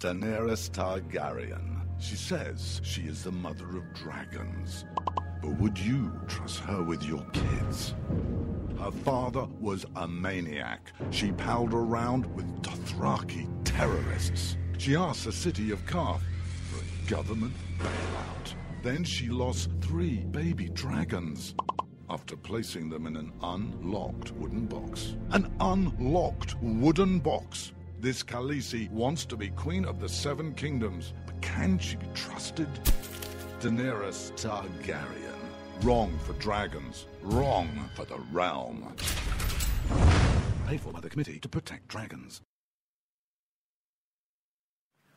Daenerys Targaryen. She says she is the mother of dragons. But would you trust her with your kids? Her father was a maniac. She palled around with Dothraki terrorists. She asked the city of Karth for a government bailout. Then she lost 3 baby dragons after placing them in an unlocked wooden box. An unlocked wooden box. This Khaleesi wants to be queen of the 7 kingdoms, but can she be trusted? Daenerys Targaryen. Wrong for dragons. Wrong for the realm. Paid for by the Committee to Protect Dragons.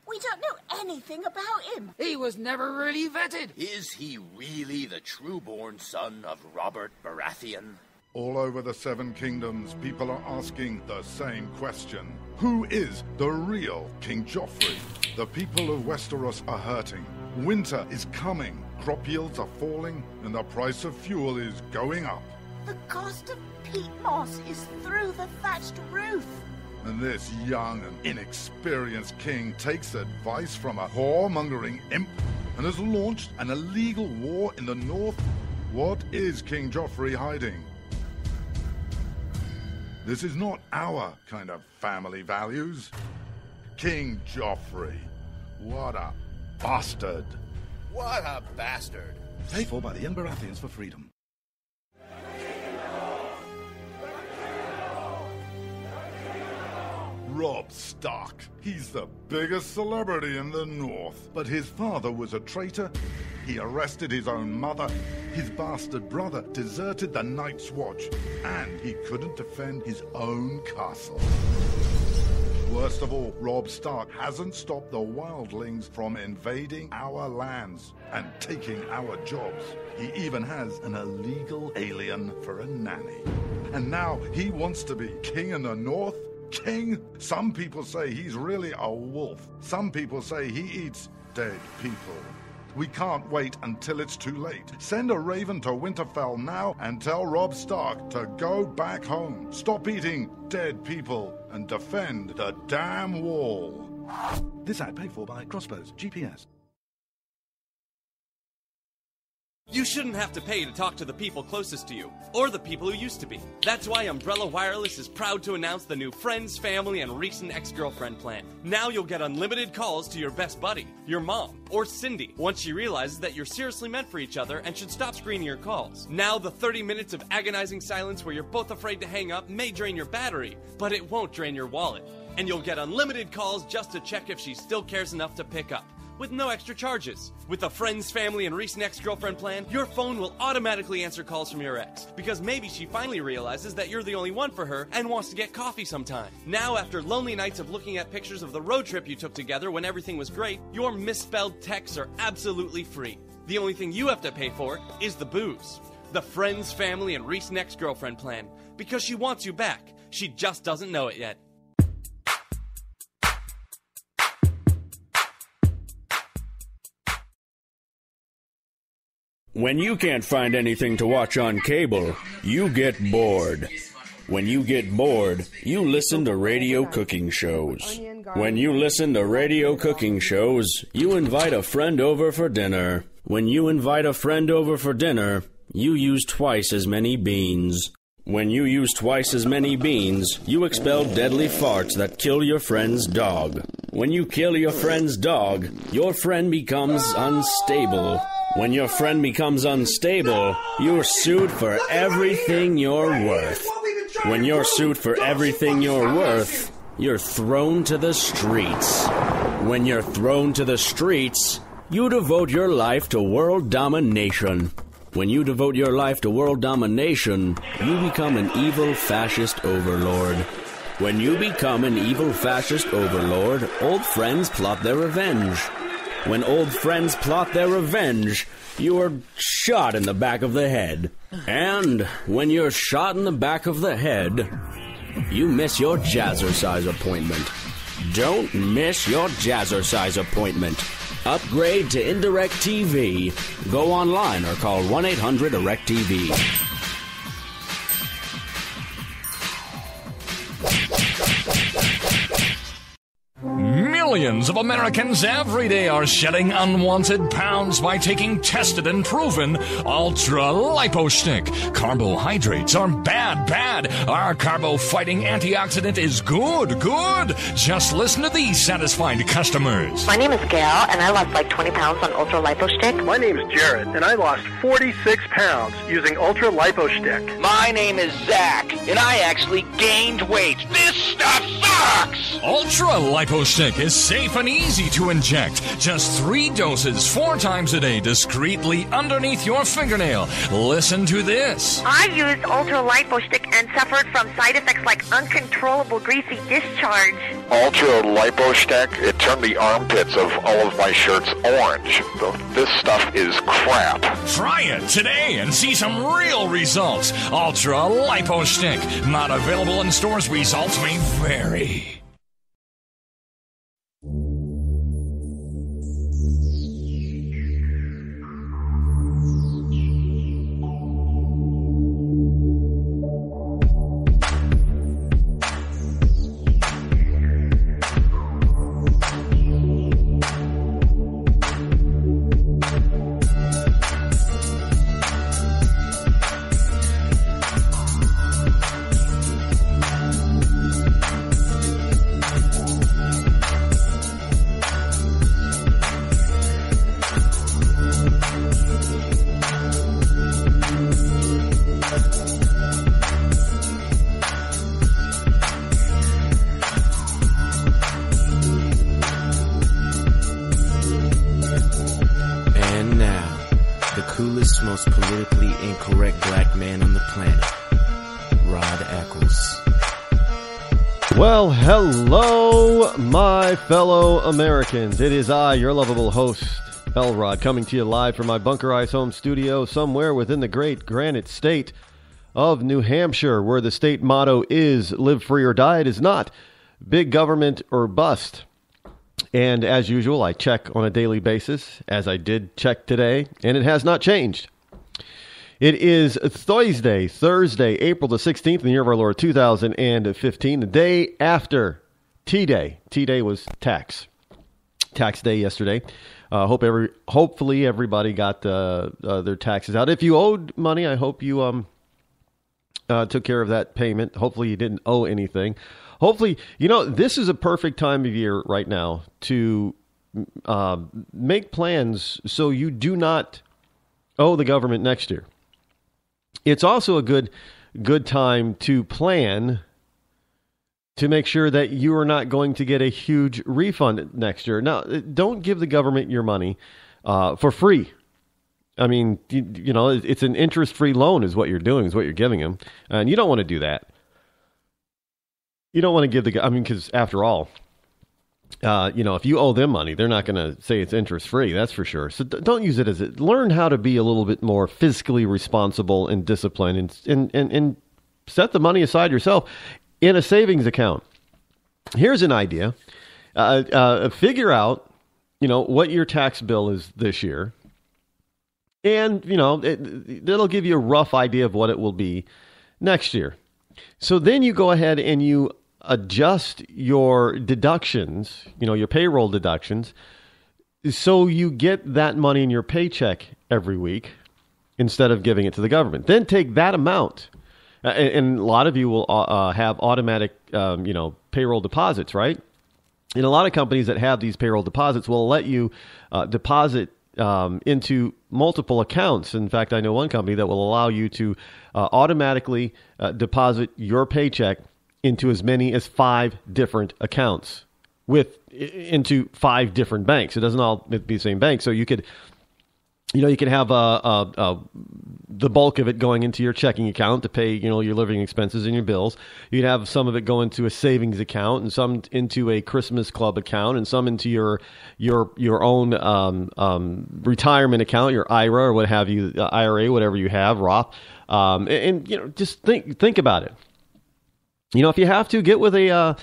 We don't know anything about him. He was never really vetted. Is he really the true-born son of Robert Baratheon? All over the 7 kingdoms, people are asking the same question. Who is the real King Joffrey? The people of Westeros are hurting. Winter is coming. Crop yields are falling, and the price of fuel is going up. The cost of peat moss is through the thatched roof. And this young and inexperienced king takes advice from a whoremongering imp and has launched an illegal war in the north. What is King Joffrey hiding? This is not our kind of family values. King Joffrey. What a bastard. What a bastard. Paid for by the Baratheons for freedom. Robb Stark. He's the biggest celebrity in the North. But his father was a traitor. He arrested his own mother. His bastard brother deserted the Night's Watch. And he couldn't defend his own castle. Worst of all, Robb Stark hasn't stopped the wildlings from invading our lands and taking our jobs. He even has an illegal alien for a nanny. And now he wants to be king in the North? King? Some people say he's really a wolf. Some people say he eats dead people. We can't wait until it's too late. Send a raven to Winterfell now and tell Robb Stark to go back home. Stop eating dead people and defend the damn wall. This ad paid for by Crossbows GPS. You shouldn't have to pay to talk to the people closest to you, or the people who used to be. That's why Umbrella Wireless is proud to announce the new Friends, Family, and Recent Ex-Girlfriend plan. Now you'll get unlimited calls to your best buddy, your mom, or Cindy, once she realizes that you're seriously meant for each other and should stop screening your calls. Now the 30 minutes of agonizing silence where you're both afraid to hang up may drain your battery, but it won't drain your wallet. And you'll get unlimited calls just to check if she still cares enough to pick up, with no extra charges. With the Friends, Family, and Recent Ex-Girlfriend plan, your phone will automatically answer calls from your ex, because maybe she finally realizes that you're the only one for her and wants to get coffee sometime. Now, after lonely nights of looking at pictures of the road trip you took together when everything was great, your misspelled texts are absolutely free. The only thing you have to pay for is the booze. The Friends, Family, and Recent Ex-Girlfriend plan, because she wants you back. She just doesn't know it yet. When you can't find anything to watch on cable, you get bored. When you get bored, you listen to radio cooking shows. When you listen to radio cooking shows, you invite a friend over for dinner. When you invite a friend over for dinner, you use twice as many beans. When you use twice as many beans, you expel deadly farts that kill your friend's dog. When you kill your friend's dog, your friend becomes unstable. When your friend becomes unstable, you're sued for everything you're worth. When you're sued for everything you're worth, you're thrown to the streets. When you're thrown to the streets, you devote your life to world domination. When you devote your life to world domination, you become an evil fascist overlord. When you become an evil fascist overlord, old friends plot their revenge. When old friends plot their revenge, you are shot in the back of the head. And when you're shot in the back of the head, you miss your jazzercise appointment. Don't miss your jazzercise appointment. Upgrade to Indirect TV. Go online or call 1-800-ERECT-TV. Millions of Americans every day are shedding unwanted pounds by taking tested and proven Ultra Lipo Stick. Carbohydrates are bad. Our carbo-fighting antioxidant is good. Just listen to these satisfied customers. My name is Gail, and I lost like 20 pounds on Ultra Lipo Stick. My name is Jared, and I lost 46 pounds using Ultra Lipo Stick. My name is Zach, and I actually gained weight. This stuff sucks! Ultra Lipo Stick is safe and easy to inject. Just 3 doses 4 times a day discreetly underneath your fingernail. Listen to this. I used Ultra Lipo Stick and suffered from side effects like uncontrollable greasy discharge. Ultra Lipo Stick, it turned the armpits of all of my shirts orange. This stuff is crap. Try it today and see some real results. Ultra Lipo Stick. Not available in stores. Results may vary. Most politically incorrect black man on the planet, Rod Eccles. Well, hello, my fellow Americans. It is I, your lovable host, Rod, coming to you live from my bunkerized home studio somewhere within the great granite state of New Hampshire, where the state motto is live free or die. It is not big government or bust. And as usual, I check on a daily basis, as I did check today, and it has not changed. It is Thursday, April the 16th in the year of our Lord 2015, the day after T-Day. T-Day was tax day yesterday. Hopefully everybody got their taxes out. If you owed money, I hope you took care of that payment. Hopefully you didn't owe anything. Hopefully, this is a perfect time of year right now to make plans so you do not owe the government next year. It's also a good time to plan to make sure that you are not going to get a huge refund next year. Now, don't give the government your money for free. I mean, it's an interest-free loan is what you're doing, is what you're giving them. And you don't want to do that. You don't want to give because after all, if you owe them money, they're not going to say it's interest-free, that's for sure. So don't use it learn how to be a little bit more fiscally responsible and disciplined and set the money aside yourself in a savings account. Here's an idea. Figure out, what your tax bill is this year. And, that'll give you a rough idea of what it will be next year. So then you go ahead and you adjust your deductions, your payroll deductions, so you get that money in your paycheck every week instead of giving it to the government. Then take that amount, and a lot of you will have automatic, payroll deposits, right? And a lot of companies that have these payroll deposits will let you deposit into multiple accounts. In fact, I know one company that will allow you to automatically deposit your paycheck into as many as 5 different accounts into 5 different banks. It doesn't all be the same bank. So you could have the bulk of it going into your checking account to pay, your living expenses and your bills. You'd have some of it go into a savings account, and some into a Christmas club account, and some into your own retirement account, your IRA or what have you, IRA, whatever you have, Roth. Just think about it. If you have to, get with a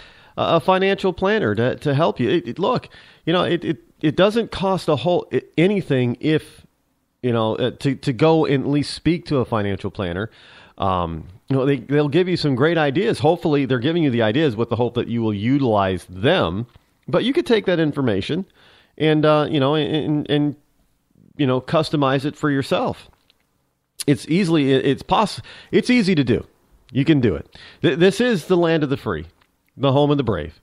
financial planner to help you. It doesn't cost anything if to go and at least speak to a financial planner. They'll give you some great ideas. Hopefully they're giving you the ideas with the hope that you will utilize them But you could take that information and customize it for yourself. It's easy to do. You can do it. This is the land of the free, the home of the brave.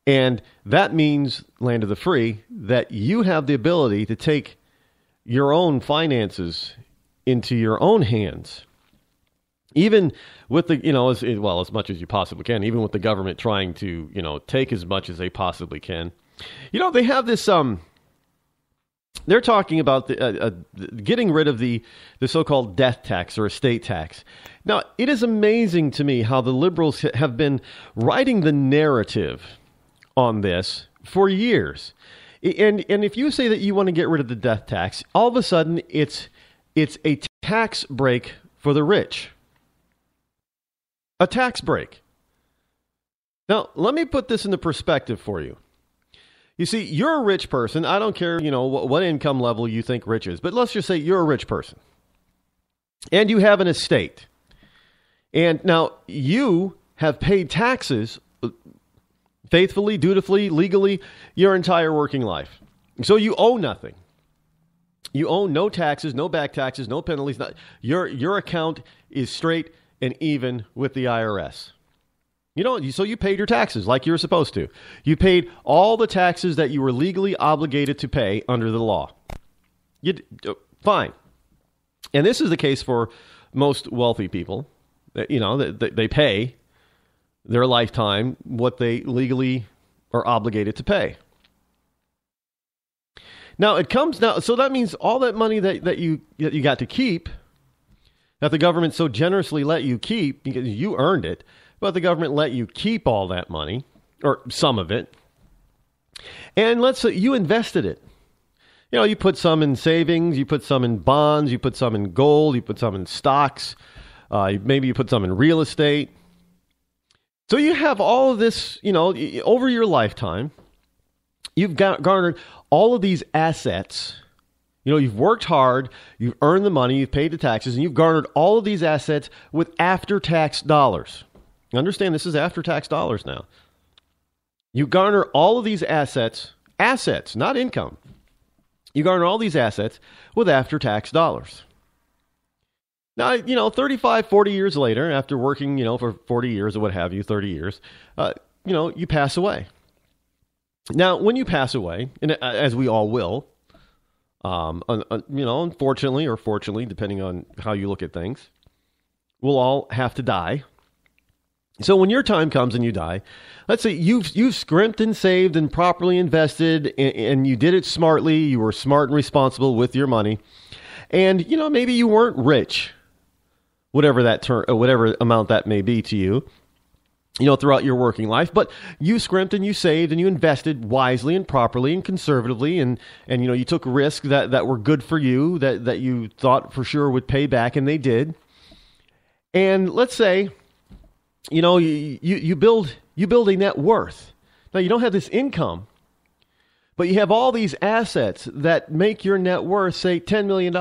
And that means, land of the free, that you have the ability to take your own finances into your own hands. Even with the, as much as you possibly can, even with the government trying to, take as much as they possibly can. They have this, they're talking about getting rid of the so-called death tax or estate tax. Now, it is amazing to me how the liberals have been writing the narrative on this for years. And if you say that you want to get rid of the death tax, all of a sudden it's a tax break for the rich. A tax break. Now, let me put this into perspective for you. You see, you're a rich person. I don't care, what income level you think rich is, but let's just say you're a rich person. And you have an estate. And now you have paid taxes faithfully, dutifully, legally, your entire working life. So you owe nothing. You owe no taxes, no back taxes, no penalties. Your account is straight and even with the IRS. So you paid your taxes like you were supposed to. You paid all the taxes that you were legally obligated to pay under the law. Fine. And this is the case for most wealthy people. They pay their lifetime what they legally are obligated to pay. Now so that means all that money that you got to keep, that the government so generously let you keep because you earned it, but the government let you keep all that money, or some of it, and let's say you invested it. You put some in savings, you put some in bonds, you put some in gold, you put some in stocks, maybe you put some in real estate. So you have all of this, over your lifetime, you've garnered all of these assets. You've worked hard, you've earned the money, you've paid the taxes, and you've garnered all of these assets with after-tax dollars. Understand, this is after-tax dollars now. You garner all of these assets, not income. You garner all these assets with after-tax dollars. Now, 35, 40 years later, after working, for 40 years or what have you, 30 years, you pass away. Now, when you pass away, and as we all will, unfortunately or fortunately, depending on how you look at things, we'll all have to die. So when your time comes and you die, let's say you've scrimped and saved and properly invested, and you did it smartly. You were smart and responsible with your money, and maybe you weren't rich, whatever amount that may be to you, throughout your working life, but you scrimped and you saved and you invested wisely and properly and conservatively, and you took risks that were good for you, that you thought for sure would pay back, and they did. And let's say, you build a net worth. Now, you don't have this income, but you have all these assets that make your net worth, say, $10 million.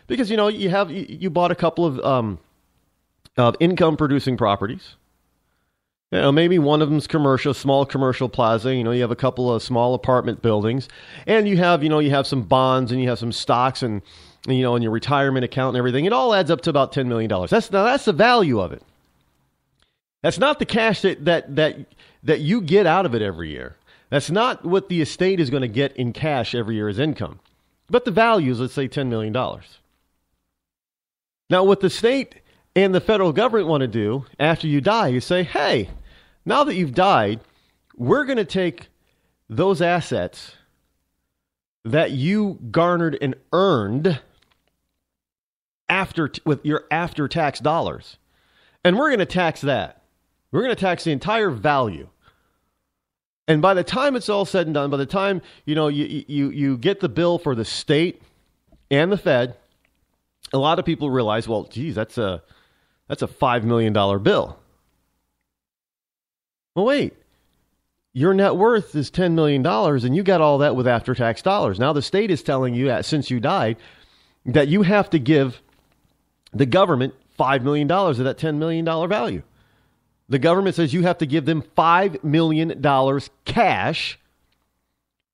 Because, you bought a couple of income-producing properties. Maybe one of them's commercial, small commercial plaza. You have a couple of small apartment buildings, and you have some bonds, and you have some stocks, and your retirement account and everything. It all adds up to about $10 million. That's the value of it. That's not the cash that you get out of it every year. That's not what the estate is going to get in cash every year as income. But the value is, let's say, $10 million. Now, what the state and the federal government want to do after you die is say, hey, now that you've died, we're going to take those assets that you garnered and earned with your after-tax dollars, and we're going to tax that. We're going to tax the entire value. And by the time it's all said and done, by the time you get the bill for the state and the Fed, a lot of people realize, well, geez, that's a $5 million bill. Well, wait, your net worth is $10 million, and you got all that with after-tax dollars. Now the state is telling you, since you died, that you have to give the government $5 million of that $10 million value. The government says you have to give them $5 million cash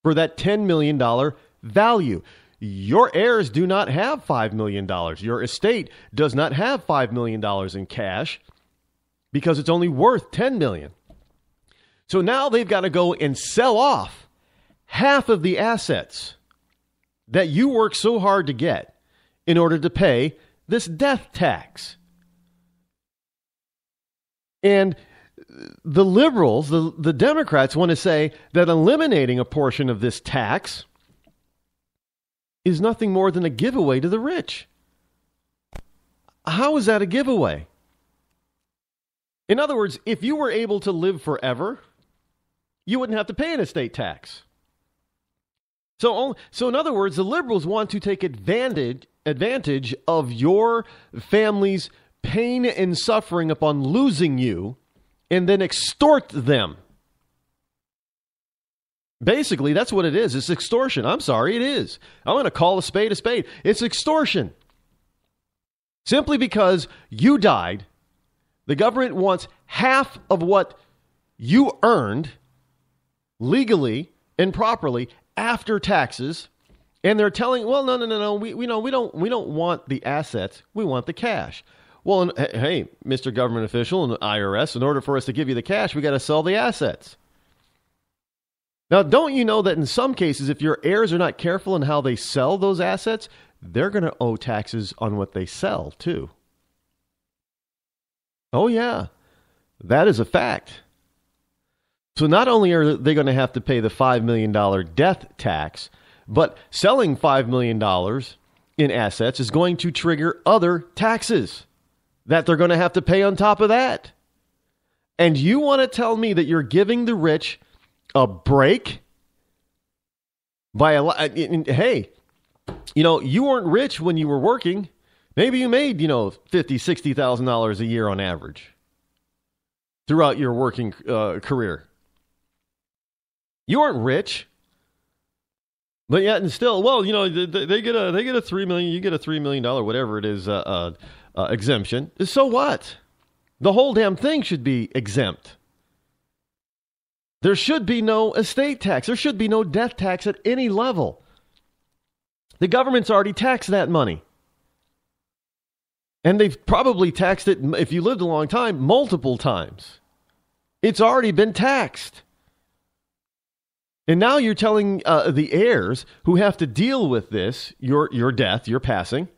for that $10 million value. Your heirs do not have $5 million. Your estate does not have $5 million in cash because it's only worth $10 million. So now they've got to go and sell off half of the assets that you worked so hard to get in order to pay this death tax. And the liberals, the Democrats, want to say that eliminating a portion of this tax is nothing more than a giveaway to the rich. How is that a giveaway? In other words, if you were able to live forever, you wouldn't have to pay an estate tax. So in other words, the liberals want to take advantage of your family's pain and suffering upon losing you and then extort them. Basically, that's what it is. It's extortion. I'm sorry, it is. I'm going to call a spade a spade. It's extortion. Simply because you died, the government wants half of what you earned legally and properly after taxes, and they're telling, well, no, we don't want the assets, we want the cash. Well, hey, Mr. Government Official and the IRS, in order for us to give you the cash, we got to sell the assets. Now, don't you know that in some cases, if your heirs are not careful in how they sell those assets, they're going to owe taxes on what they sell, too. Oh, yeah, that is a fact. So not only are they going to have to pay the $5 million death tax, but selling $5 million in assets is going to trigger other taxes that they're going to have to pay on top of that. And you want to tell me that you're giving the rich a break? Hey, you weren't rich when you were working. Maybe you made, $50,000, $60,000 a year on average throughout your working career. You aren't rich, but yet and still, well, they get a $3 million, you get a $3 million, whatever it is, exemption. So what? The whole damn thing should be exempt. There should be no estate tax. There should be no death tax at any level. The government's already taxed that money. And they've probably taxed it, if you lived a long time, multiple times. It's already been taxed. And now you're telling the heirs who have to deal with this, your death, your passing,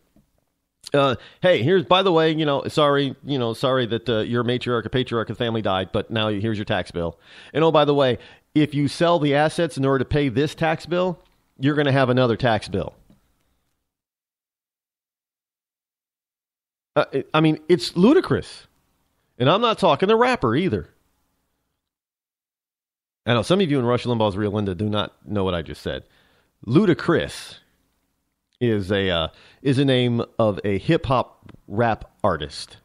hey, here's, by the way, sorry that your matriarch or patriarch of the family died, but now here's your tax bill. And oh, by the way, if you sell the assets in order to pay this tax bill, you're going to have another tax bill. It's ludicrous. And I'm not talking the rapper either. I know some of you in Rush Limbaugh's Real Linda do not know what I just said. Ludacris is a name of a hip hop rap artist.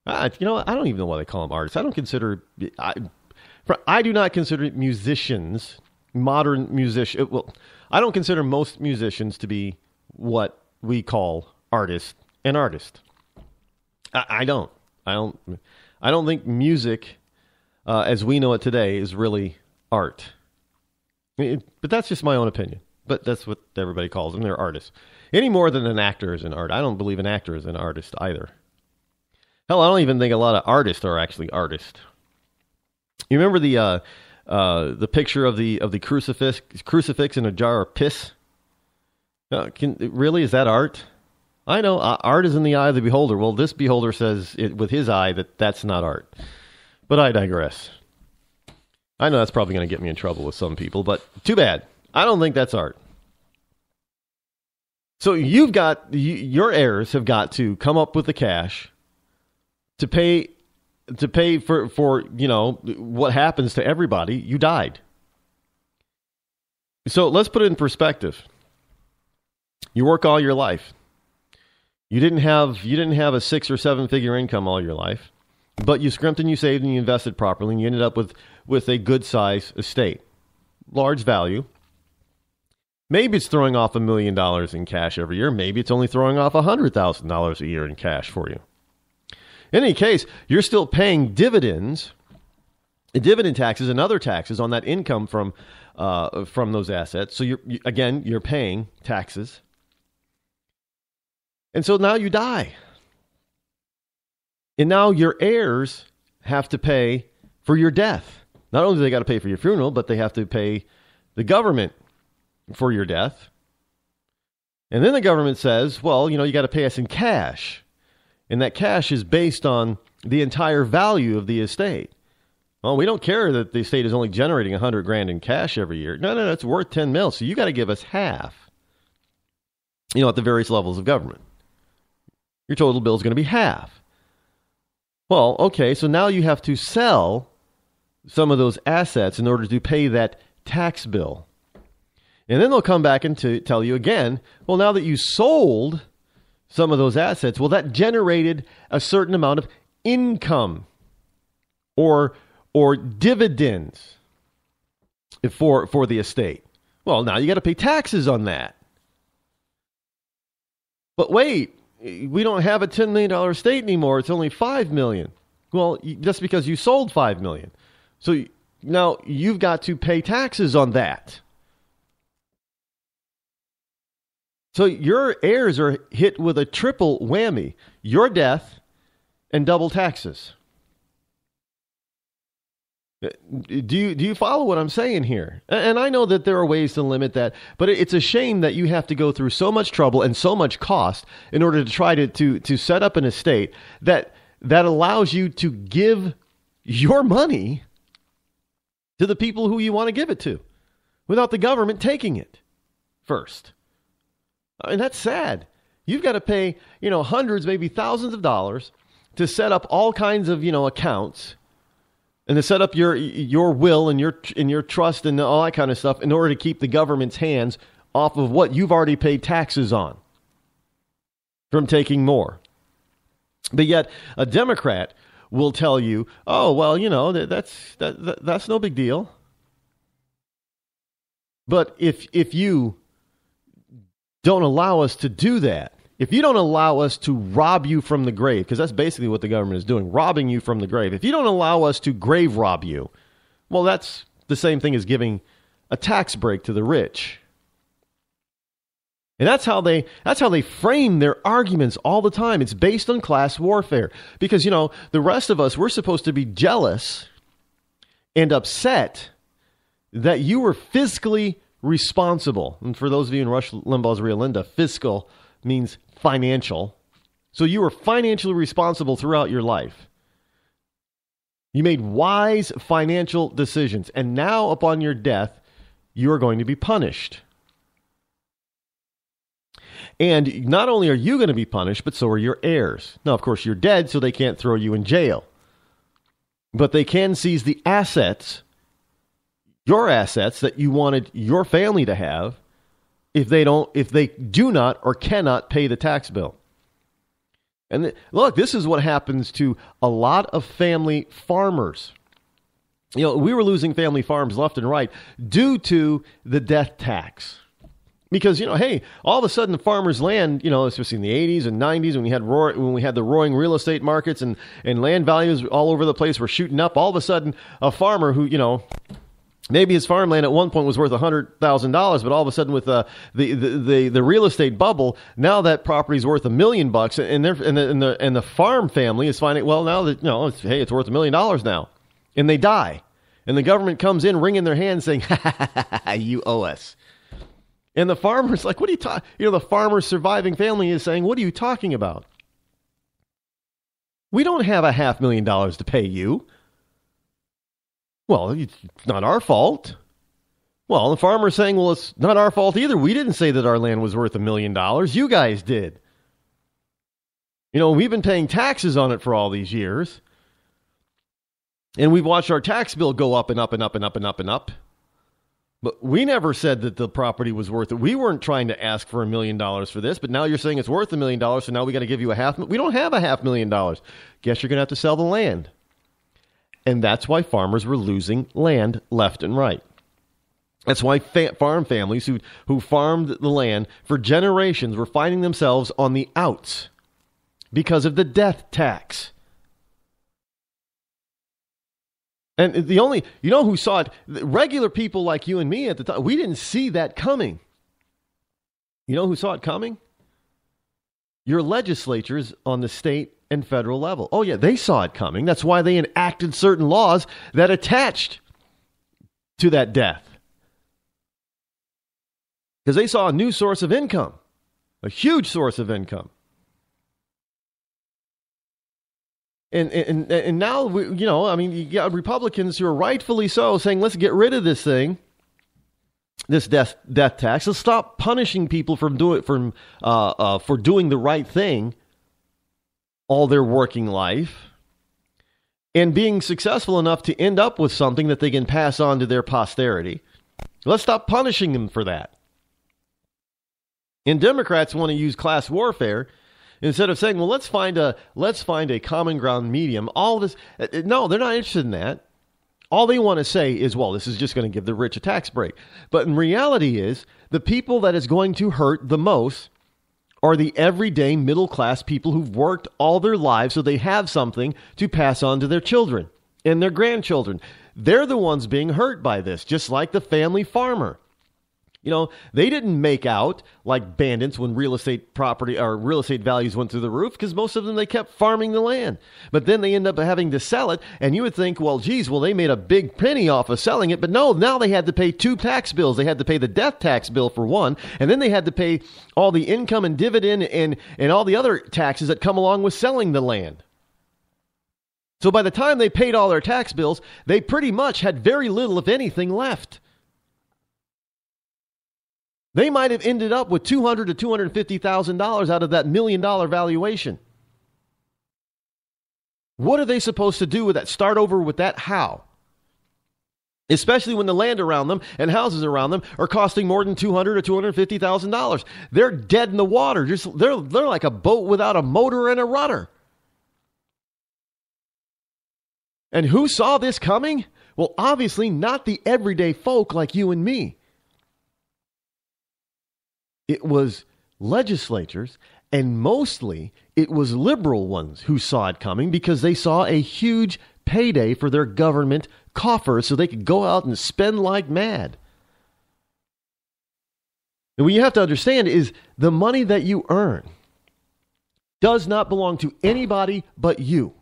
I don't even know why they call them artists. I do not consider musicians, modern musicians. Well, I don't consider most musicians to be what we call artists. An artist. I don't think music, as we know it today, is really art. But that's just my own opinion. But that's what everybody calls them. They're artists. Any more than an actor is an art. I don't believe an actor is an artist either. Hell, I don't even think a lot of artists are actually artists. You remember the picture of the crucifix in a jar of piss? Really, is that art? I know art is in the eye of the beholder. Well, this beholder says with his eye that's not art. But I digress. I know that's probably going to get me in trouble with some people, but too bad. I don't think that's art. So your heirs have got to come up with the cash to pay for what happens to everybody. You died. So let's put it in perspective. You work all your life. You didn't have a 6 or 7 figure income all your life, but you scrimped and you saved and you invested properly, and you ended up with a good size estate, large value. Maybe it's throwing off $1 million in cash every year. Maybe it's only throwing off $100,000 a year in cash for you. In any case, you're still paying dividends, dividend taxes and other taxes on that income from those assets. So you're paying taxes. And so now you die. And now your heirs have to pay for your death. Not only do they got to pay for your funeral, but they have to pay the government for your death. And then the government says, well, you got to pay us in cash. And that cash is based on the entire value of the estate. Well, we don't care that the estate is only generating $100,000 in cash every year. No, it's worth $10 million. So you got to give us half. At the various levels of government. Your total bill is going to be half. Well, okay, so now you have to sell some of those assets in order to pay that tax bill. And then they'll come back and tell you again, well, now that you sold some of those assets, well, that generated a certain amount of income or dividends for the estate. Well, now you got to pay taxes on that. But wait, we don't have a $10 million estate anymore. It's only $5 million. Well, just because you sold $5 million. So now you've got to pay taxes on that. So your heirs are hit with a triple whammy. Your death and double taxes. Do you follow what I'm saying here? And I know that there are ways to limit that, but it's a shame that you have to go through so much trouble and so much cost in order to try to set up an estate that allows you to give your money to the people who you want to give it to without the government taking it first. I mean, that's sad. You've got to pay, hundreds, maybe thousands of dollars to set up all kinds of, accounts and to set up your will and your trust and all that kind of stuff in order to keep the government's hands off of what you've already paid taxes on from taking more. But yet a Democrat will tell you, oh, well, that's no big deal. But if you don't allow us to do that, if you don't allow us to rob you from the grave, because that's basically what the government is doing, robbing you from the grave. If you don't allow us to grave rob you, well, that's the same thing as giving a tax break to the rich. And that's how they frame their arguments all the time. It's based on class warfare. Because, the rest of us, we're supposed to be jealous and upset that you were fiscally responsible. And for those of you in Rush Limbaugh's Rio Linda, fiscal means financial. So you were financially responsible throughout your life. You made wise financial decisions. And now upon your death, you are going to be punished. And not only are you going to be punished, but so are your heirs. Now, of course, you're dead, so they can't throw you in jail. But they can seize the assets, your assets that you wanted your family to have, if they do not or cannot pay the tax bill. And look, this is what happens to a lot of family farmers. We were losing family farms left and right due to the death tax. Because, hey, all of a sudden the farmers' land, especially in the 80s and 90s when we had the roaring real estate markets and land values all over the place were shooting up, all of a sudden a farmer who, maybe his farmland at one point was worth $100,000, but all of a sudden with the real estate bubble, now that property is worth $1 million, and the farm family is finding, well, now that it's worth $1 million now, and they die, and the government comes in wringing their hands saying, you owe us. And the farmer's like, what are you talking? The farmer's surviving family is saying, what are you talking about? We don't have $500,000 to pay you. Well, it's not our fault. Well, the farmer's saying, well, it's not our fault either. We didn't say that our land was worth $1 million. You guys did. We've been paying taxes on it for all these years. And we've watched our tax bill go up and up and up and up and up and up. But we never said that the property was worth it. We weren't trying to ask for $1 million for this, but now you're saying it's worth $1 million, so now we got to give you $500,000. We don't have $500,000. Guess you're going to have to sell the land. And that's why farmers were losing land left and right. That's why farm families who farmed the land for generations were finding themselves on the outs because of the death tax And you know who saw it? Regular people like you and me at the time, we didn't see that coming. You know who saw it coming? Your legislatures on the state and federal level. Oh, yeah, they saw it coming. That's why they enacted certain laws that attached to that death. Because they saw a new source of income, a huge source of income. And now, you got Republicans who are rightfully so saying, let's get rid of this thing, this death tax. Let's stop punishing people for doing the right thing all their working life and being successful enough to end up with something that they can pass on to their posterity. Let's stop punishing them for that. And Democrats want to use class warfare instead of saying, well, let's find a common ground medium. All this, no, they're not interested in that. All they want to say is, well, this is just going to give the rich a tax break. But in reality is, the people that is going to hurt the most are the everyday middle class people who've worked all their lives so they have something to pass on to their children and their grandchildren. They're the ones being hurt by this, just like the family farmer. You know, they didn't make out like bandits when real estate property or real estate values went through the roof, because most of them, they kept farming the land. But then they end up having to sell it. And you would think, well, geez, they made a big penny off of selling it. But no, now they had to pay two tax bills. They had to pay the death tax bill for one. And then they had to pay all the income and dividend and all the other taxes that come along with selling the land. So by the time they paid all their tax bills, they pretty much had very little, if anything, left. They might have ended up with $200,000 to $250,000 out of that $1 million valuation. What are they supposed to do with that? Start over with that? How? Especially when the land around them and houses around them are costing more than $200,000 or $250,000. They're dead in the water. They're like a boat without a motor and a rudder. And who saw this coming? Well, obviously not the everyday folk like you and me. It was legislatures, and mostly it was liberal ones who saw it coming because they saw a huge payday for their government coffers so they could go out and spend like mad. And what you have to understand is the money that you earn does not belong to anybody but you.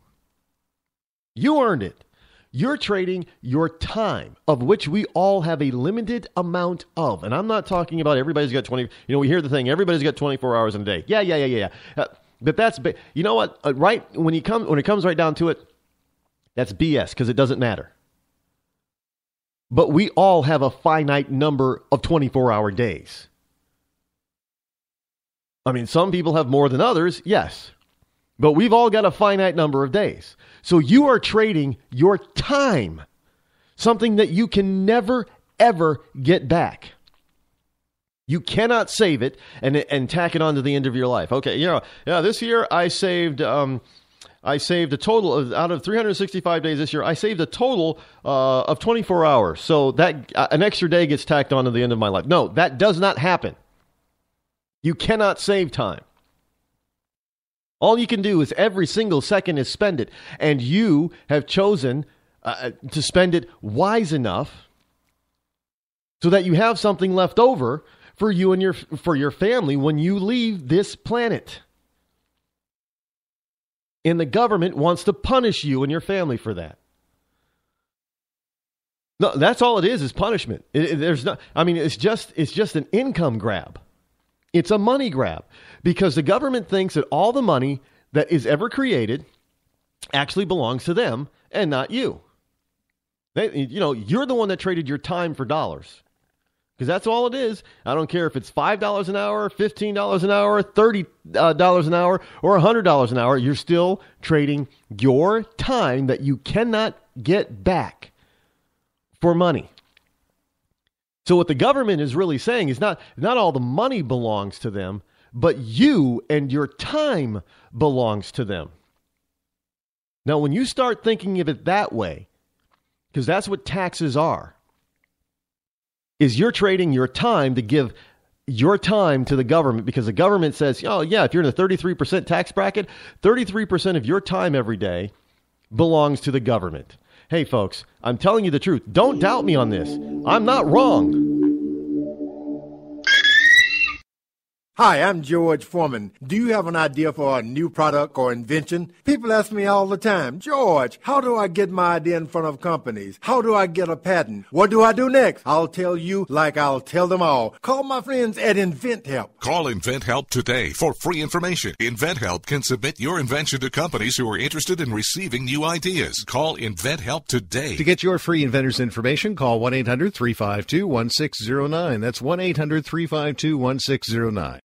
You earned it. You're trading your time, of which we all have a limited amount of. And I'm not talking about everybody's got 20. We hear the thing, everybody's got 24 hours in a day. Yeah. But that's, you know what? Right when it comes right down to it, that's BS, because it doesn't matter. But we all have a finite number of 24-hour days. I mean, some people have more than others, yes. But we've all got a finite number of days. So you are trading your time, something that you can never, ever get back. You cannot save it and tack it on to the end of your life. Okay, this year I saved a total of, out of 365 days this year, I saved a total of 24 hours. So that an extra day gets tacked on to the end of my life. No, that does not happen. You cannot save time. All you can do is every single second is spend it. And you have chosen to spend it wise enough so that you have something left over for you and for your family when you leave this planet. And the government wants to punish you and your family for that. No, that's all it is punishment. It's just an income grab. It's a money grab, because the government thinks that all the money that is ever created actually belongs to them and not you. You're the one that traded your time for dollars, because that's all it is. I don't care if it's $5 an hour, $15 an hour, $30 an hour, or $100 an hour. You're still trading your time that you cannot get back for money. So what the government is really saying is not all the money belongs to them, but you and your time belongs to them. Now, when you start thinking of it that way, because that's what taxes are, is you're trading your time to give your time to the government, because the government says, oh yeah, if you're in a 33% tax bracket, 33% of your time every day belongs to the government. Hey, folks, I'm telling you the truth. Don't doubt me on this. I'm not wrong. Hi, I'm George Foreman. Do you have an idea for a new product or invention? People ask me all the time, George, how do I get my idea in front of companies? How do I get a patent? What do I do next? I'll tell you like I'll tell them all. Call my friends at InventHelp. Call InventHelp today for free information. InventHelp can submit your invention to companies who are interested in receiving new ideas. Call InventHelp today. To get your free inventor's information, call 1-800-352-1609. That's 1-800-352-1609.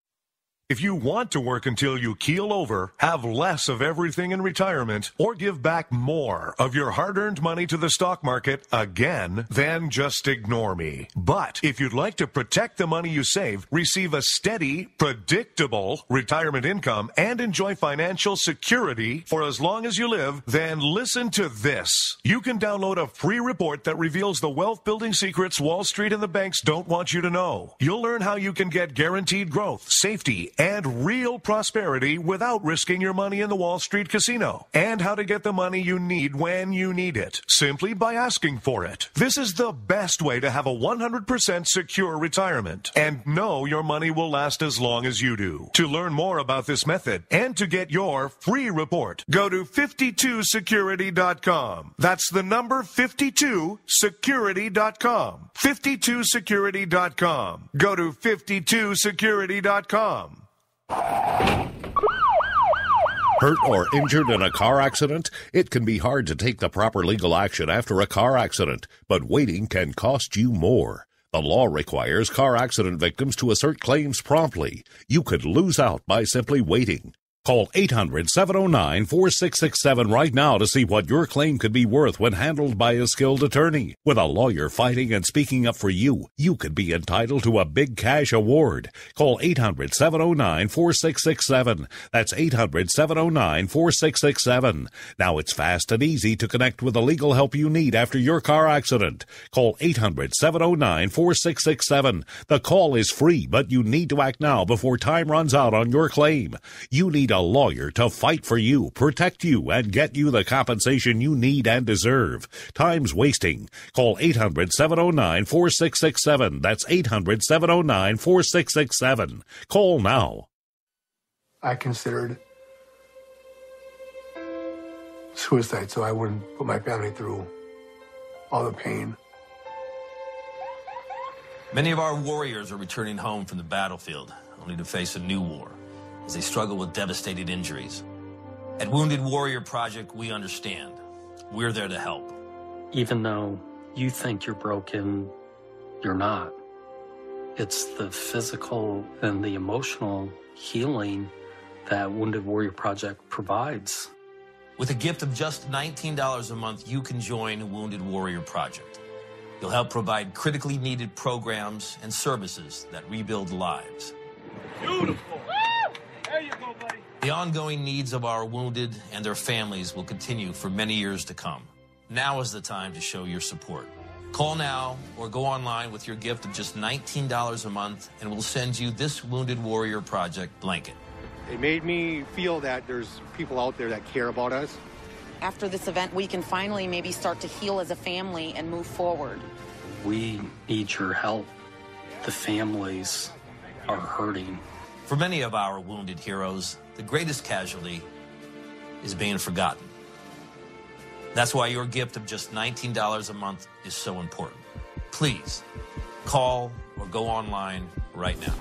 If you want to work until you keel over, have less of everything in retirement, or give back more of your hard-earned money to the stock market again, then just ignore me. But if you'd like to protect the money you save, receive a steady, predictable retirement income, and enjoy financial security for as long as you live, then listen to this. You can download a free report that reveals the wealth-building secrets Wall Street and the banks don't want you to know. You'll learn how you can get guaranteed growth, safety, and real prosperity without risking your money in the Wall Street casino, and how to get the money you need when you need it, simply by asking for it. This is the best way to have a 100% secure retirement, and know your money will last as long as you do. To learn more about this method, and to get your free report, go to 52security.com. That's the number 52security.com. 52security.com. Go to 52security.com. Hurt or injured in a car accident? It can be hard to take the proper legal action after a car accident, but waiting can cost you more. The law requires car accident victims to assert claims promptly. You could lose out by simply waiting. Call 800-709-4667 right now to see what your claim could be worth when handled by a skilled attorney. With a lawyer fighting and speaking up for you, you could be entitled to a big cash award. Call 800-709-4667. That's 800-709-4667. Now it's fast and easy to connect with the legal help you need after your car accident. Call 800-709-4667. The call is free, but you need to act now before time runs out on your claim. You need a lawyer to fight for you, protect you, and get you the compensation you need and deserve. Time's wasting. Call 800-709-4667. That's 800-709-4667. Call now. I considered suicide so I wouldn't put my family through all the pain. Many of our warriors are returning home from the battlefield, only to face a new war as they struggle with devastating injuries. At Wounded Warrior Project, we understand. We're there to help. Even though you think you're broken, you're not. It's the physical and the emotional healing that Wounded Warrior Project provides. With a gift of just $19 a month, you can join Wounded Warrior Project. You'll help provide critically needed programs and services that rebuild lives. Beautiful. There you go, buddy. The ongoing needs of our wounded and their families will continue for many years to come. Now is the time to show your support. Call now or go online with your gift of just $19 a month, and we'll send you this Wounded Warrior Project blanket. It made me feel that there's people out there that care about us. After this event, we can finally maybe start to heal as a family and move forward. We need your help. The families are hurting. For many of our wounded heroes, the greatest casualty is being forgotten. That's why your gift of just $19 a month is so important. Please, call or go online right now.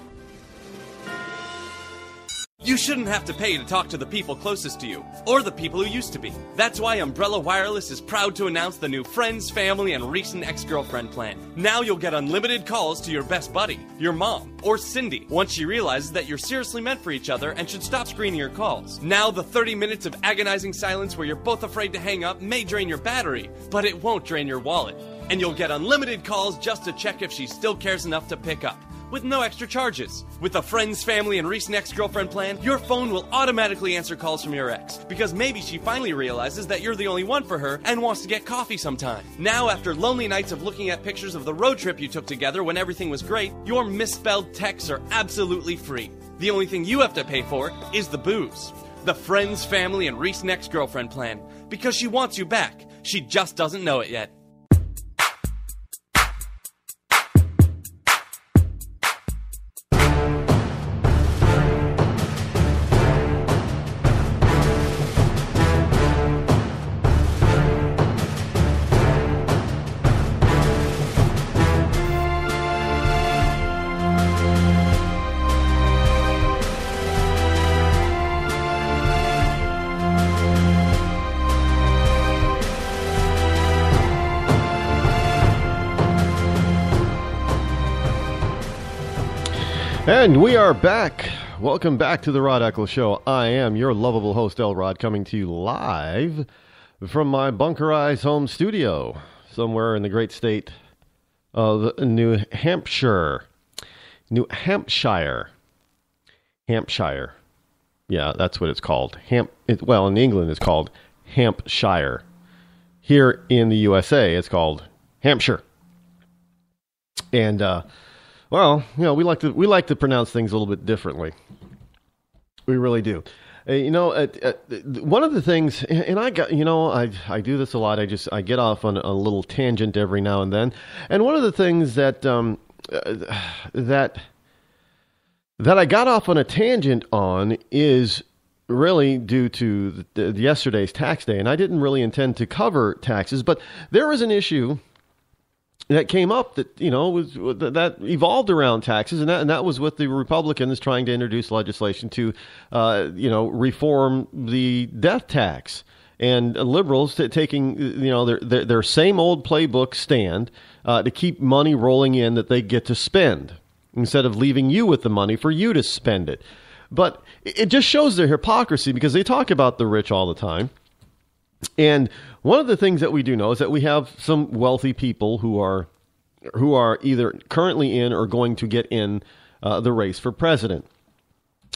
You shouldn't have to pay to talk to the people closest to you, or the people who used to be. That's why Umbrella Wireless is proud to announce the new Friends, Family, and Recent Ex-Girlfriend plan. Now you'll get unlimited calls to your best buddy, your mom, or Cindy, once she realizes that you're seriously meant for each other and should stop screening your calls. Now the 30 minutes of agonizing silence where you're both afraid to hang up may drain your battery, but it won't drain your wallet. And you'll get unlimited calls just to check if she still cares enough to pick up, with no extra charges. With the Friends, Family, and Recent Ex-Girlfriend plan, your phone will automatically answer calls from your ex, because maybe she finally realizes that you're the only one for her and wants to get coffee sometime. Now, after lonely nights of looking at pictures of the road trip you took together when everything was great, your misspelled texts are absolutely free. The only thing you have to pay for is the booze. The Friends, Family, and Recent Ex-Girlfriend plan, because she wants you back, She just doesn't know it yet. And we are back. Welcome back to the Rod Eccles Show. I am your lovable host, L. Rod, coming to you live from my bunkerized home studio somewhere in the great state of New Hampshire. New Hampshire. Hampshire. Yeah, that's what it's called. Well, in England, it's called Hampshire. Here in the USA, it's called Hampshire. And, well, you know, we like to pronounce things a little bit differently. We really do. One of the things, and I do this a lot. I get off on a little tangent every now and then. And one of the things that I got off on a tangent on is really due to yesterday's tax day. And I didn't really intend to cover taxes, but there was an issue that came up that, that evolved around taxes, and that was with the Republicans trying to introduce legislation to, reform the death tax, and liberals taking, their same old playbook stand to keep money rolling in that they get to spend instead of leaving you with the money for you to spend it. But it just shows their hypocrisy because they talk about the rich all the time. And one of the things that we do know is that we have some wealthy people who are either currently in or going to get in the race for president.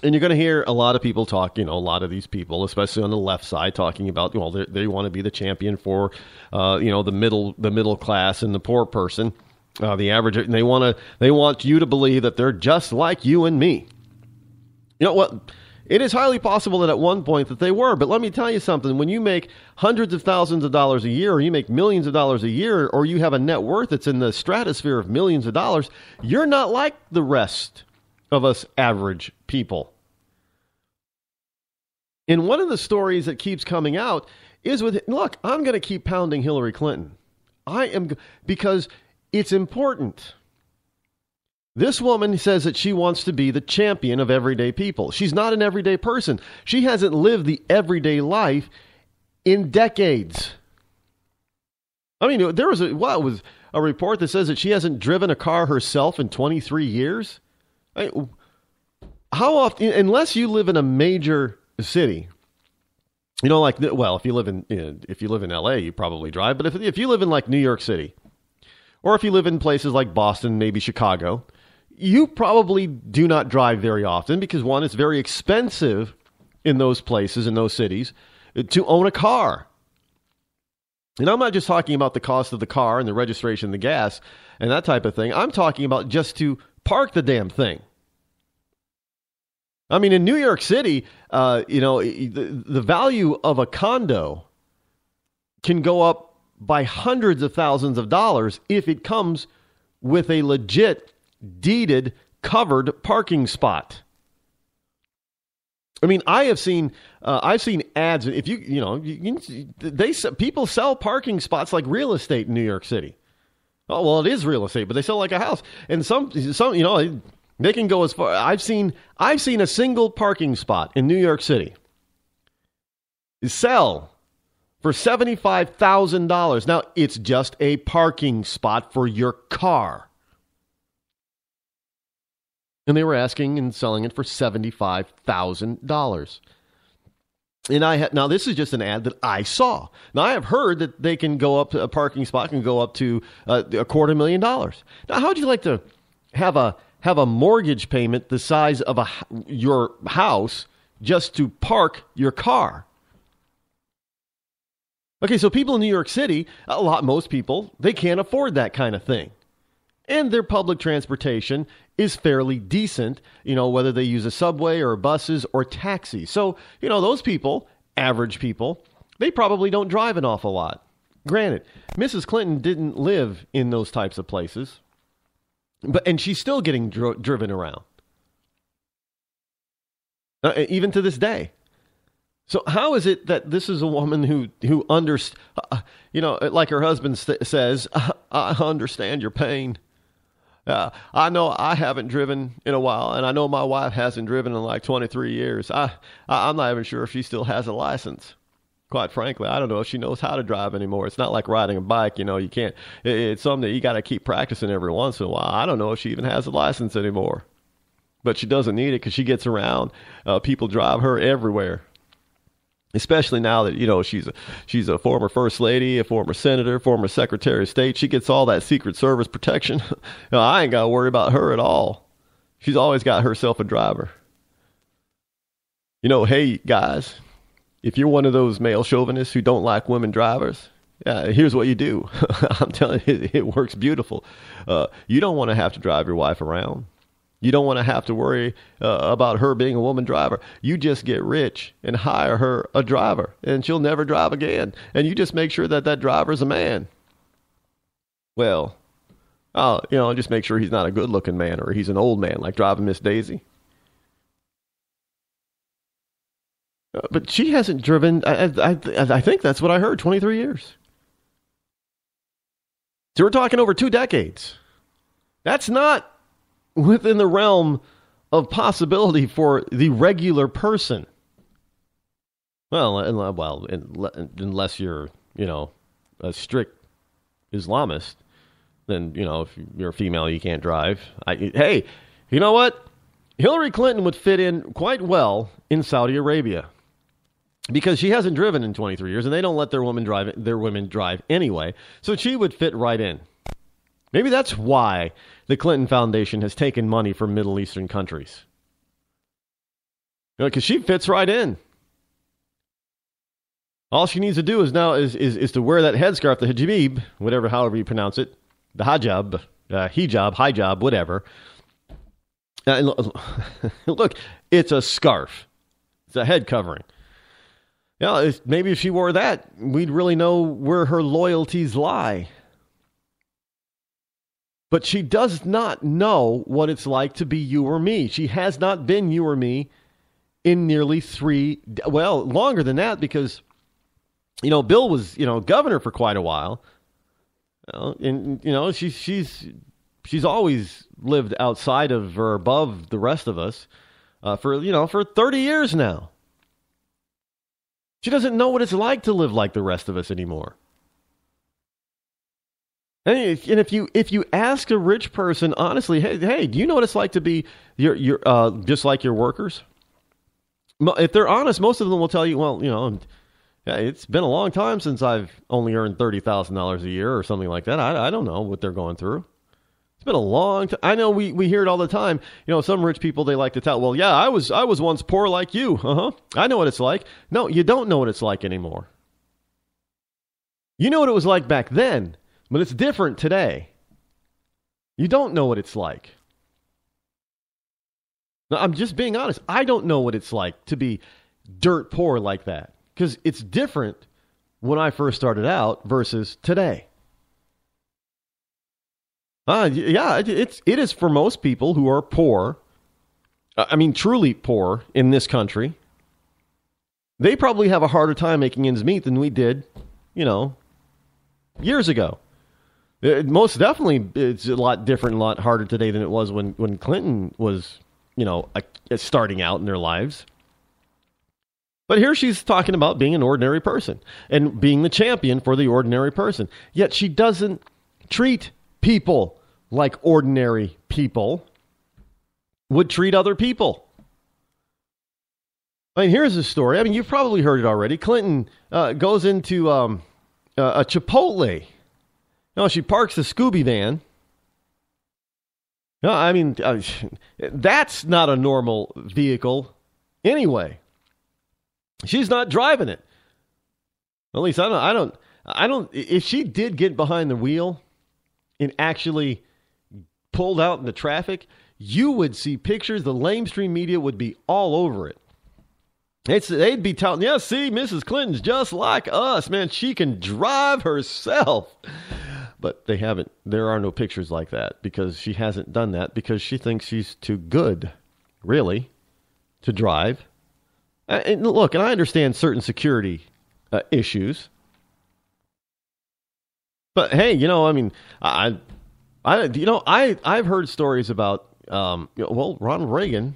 And you're going to hear a lot of people talk, a lot of these people, especially on the left side, talking about, well, they want to be the champion for, the middle class and the poor person, the average. And they want you to believe that they're just like you and me. You know what? It is highly possible that at one point that they were, but let me tell you something. When you make hundreds of thousands of dollars a year, or you make millions of dollars a year, or you have a net worth that's in the stratosphere of millions of dollars, you're not like the rest of us average people. And one of the stories that keeps coming out is look, I'm going to keep pounding Hillary Clinton. Because it's important. This woman says that she wants to be the champion of everyday people. She's not an everyday person. She hasn't lived the everyday life in decades. I mean, there was a report that says that she hasn't driven a car herself in 23 years. How often, unless you live in a major city, if you live in LA, you probably drive. But if you live in like New York City, or if you live in places like Boston, maybe Chicago, you probably do not drive very often because, one, it's very expensive in those places, in those cities, to own a car. And I'm not just talking about the cost of the car and the registration, the gas, and that type of thing. I'm talking about just to park the damn thing. I mean, in New York City, the value of a condo can go up by hundreds of thousands of dollars if it comes with a legit deeded covered parking spot. I mean, I've seen ads. If people sell parking spots like real estate in New York City. Oh, well, it is real estate, but they sell like a house. And some they can go as far. I've seen a single parking spot in New York City sell for $75,000. Now, it's just a parking spot for your car. And they were asking and selling it for $75,000. And now this is just an ad that I saw. Now, I have heard that they can go up, a parking spot can go up to $250,000. Now, how would you like to have a mortgage payment the size of your house just to park your car? Okay, so people in New York City, most people, they can't afford that kind of thing. And their public transportation is fairly decent, whether they use a subway or buses or taxis. So, those people, average people, they probably don't drive an awful lot. Granted, Mrs. Clinton didn't live in those types of places, and she's still getting driven around, even to this day. So how is it that this is a woman who understands, like her husband says, I understand your pain. I know I haven't driven in a while, and I know my wife hasn't driven in like 23 years. I'm not even sure if she still has a license. Quite frankly, I don't know if she knows how to drive anymore. It's not like riding a bike, you can't. It's something that you got to keep practicing every once in a while. I don't know if she even has a license anymore. But she doesn't need it because she gets around. People drive her everywhere. Especially now that, she's a former first lady, a former senator, former secretary of state. She gets all that Secret Service protection. I ain't got to worry about her at all. She's always got herself a driver. Hey, guys, if you're one of those male chauvinists who don't like women drivers, here's what you do. I'm telling you, it works beautiful. You don't want to have to drive your wife around. You don't want to have to worry about her being a woman driver. You just get rich and hire her a driver, and she'll never drive again. And you just make sure that driver's a man. Well, just make sure he's not a good-looking man or he's an old man like driving Miss Daisy. But she hasn't driven, I think that's what I heard, 23 years. So we're talking over 2 decades. That's not within the realm of possibility for the regular person. Unless you're, a strict Islamist, then, if you're a female, you can't drive. Hey, you know what? Hillary Clinton would fit in quite well in Saudi Arabia because she hasn't driven in 23 years, and they don't let their women drive anyway. So she would fit right in. Maybe that's why the Clinton Foundation has taken money from Middle Eastern countries. Because she fits right in. All she needs to do is to wear that headscarf, the hijab, however you pronounce it, the hijab, hijab, whatever. Look, it's a scarf. It's a head covering. Maybe if she wore that, we'd really know where her loyalties lie. But she does not know what it's like to be you or me. She has not been you or me in nearly longer than that because, Bill was, governor for quite a while. And, she's always lived outside of or above the rest of us for 30 years now. She doesn't know what it's like to live like the rest of us anymore. And if you ask a rich person honestly, hey, do you know what it's like to be your just like your workers? If they're honest, most of them will tell you, well, it's been a long time since I've only earned $30,000 a year or something like that. I don't know what they're going through. It's been a long time. I know we hear it all the time. Some rich people, they like to tell, well, yeah, I was once poor like you. I know what it's like. No, you don't know what it's like anymore. You know what it was like back then, but it's different today. You don't know what it's like. Now, I'm just being honest. I don't know what it's like to be dirt poor like that because it's different when I first started out versus today. It is for most people who are poor. Truly poor in this country. They probably have a harder time making ends meet than we did, years ago. Most definitely, it's a lot different, a lot harder today than it was when Clinton was, starting out in their lives. But here she's talking about being an ordinary person and being the champion for the ordinary person. Yet she doesn't treat people like ordinary people would treat other people. Here's the story. You've probably heard it already. Clinton goes into a Chipotle. She parks the Scooby van. That's not a normal vehicle anyway. She's not driving it. At least I don't. If she did get behind the wheel and actually pulled out in the traffic, you would see pictures. The lamestream media would be all over it. They'd be telling, yeah, see, Mrs. Clinton's just like us, man. She can drive herself. But they haven't. There are no pictures like that because she hasn't done that because she thinks she's too good, really, to drive. And look, and I understand certain security issues. But hey, I've heard stories about, Ronald Reagan.